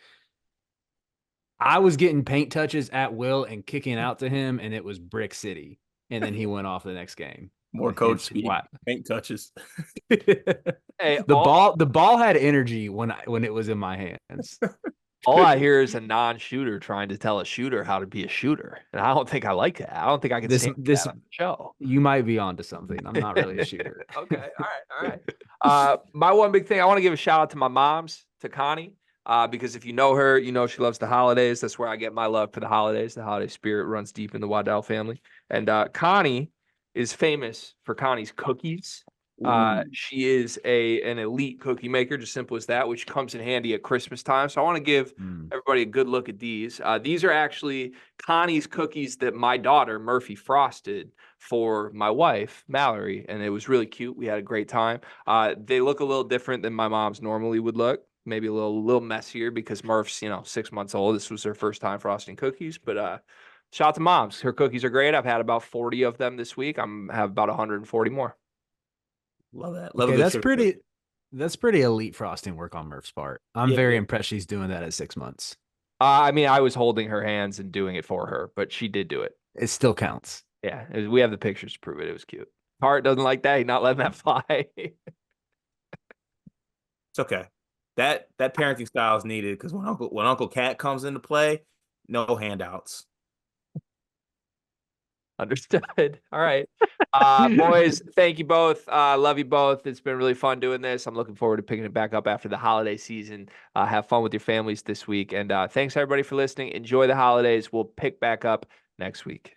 I was getting paint touches at will and kicking out to him, and it was Brick City. And then he went off the next game. More coach speed, paint touches. Hey, the ball had energy when it was in my hands. All I hear is a non-shooter trying to tell a shooter how to be a shooter, and I don't think I like that. I don't think I can say that on the show. You might be onto something. I'm not really a shooter. Okay, all right. My one big thing, I want to give a shout out to my moms, to Connie, because if you know her, you know she loves the holidays. That's where I get my love for the holidays. The holiday spirit runs deep in the Waddell family, and Connie is famous for Connie's cookies. She is an elite cookie maker, just simple as that, which comes in handy at Christmas time. So I want to give everybody a good look at these. These are actually Connie's cookies that my daughter, Murphy, frosted for my wife, Mallory, and it was really cute. We had a great time. They look a little different than my mom's normally would look. Maybe a little messier because Murph's, 6 months old. This was her first time frosting cookies, but shout out to moms. Her cookies are great. I've had about 40 of them this week. Have about 140 more. Love that. Okay, that's pretty elite frosting work on Murph's part. I'm very impressed she's doing that at 6 months. I mean, I was holding her hands and doing it for her, but she did do it. It still counts. Yeah, we have the pictures to prove it. It was cute. Hart doesn't like that. He's not letting that fly. It's okay. That parenting style is needed because when Uncle Cat comes into play, no handouts. Understood. All right. Boys, thank you both. Love you both. It's been really fun doing this. I'm looking forward to picking it back up after the holiday season. Have fun with your families this week. And thanks, everybody, for listening. Enjoy the holidays. We'll pick back up next week.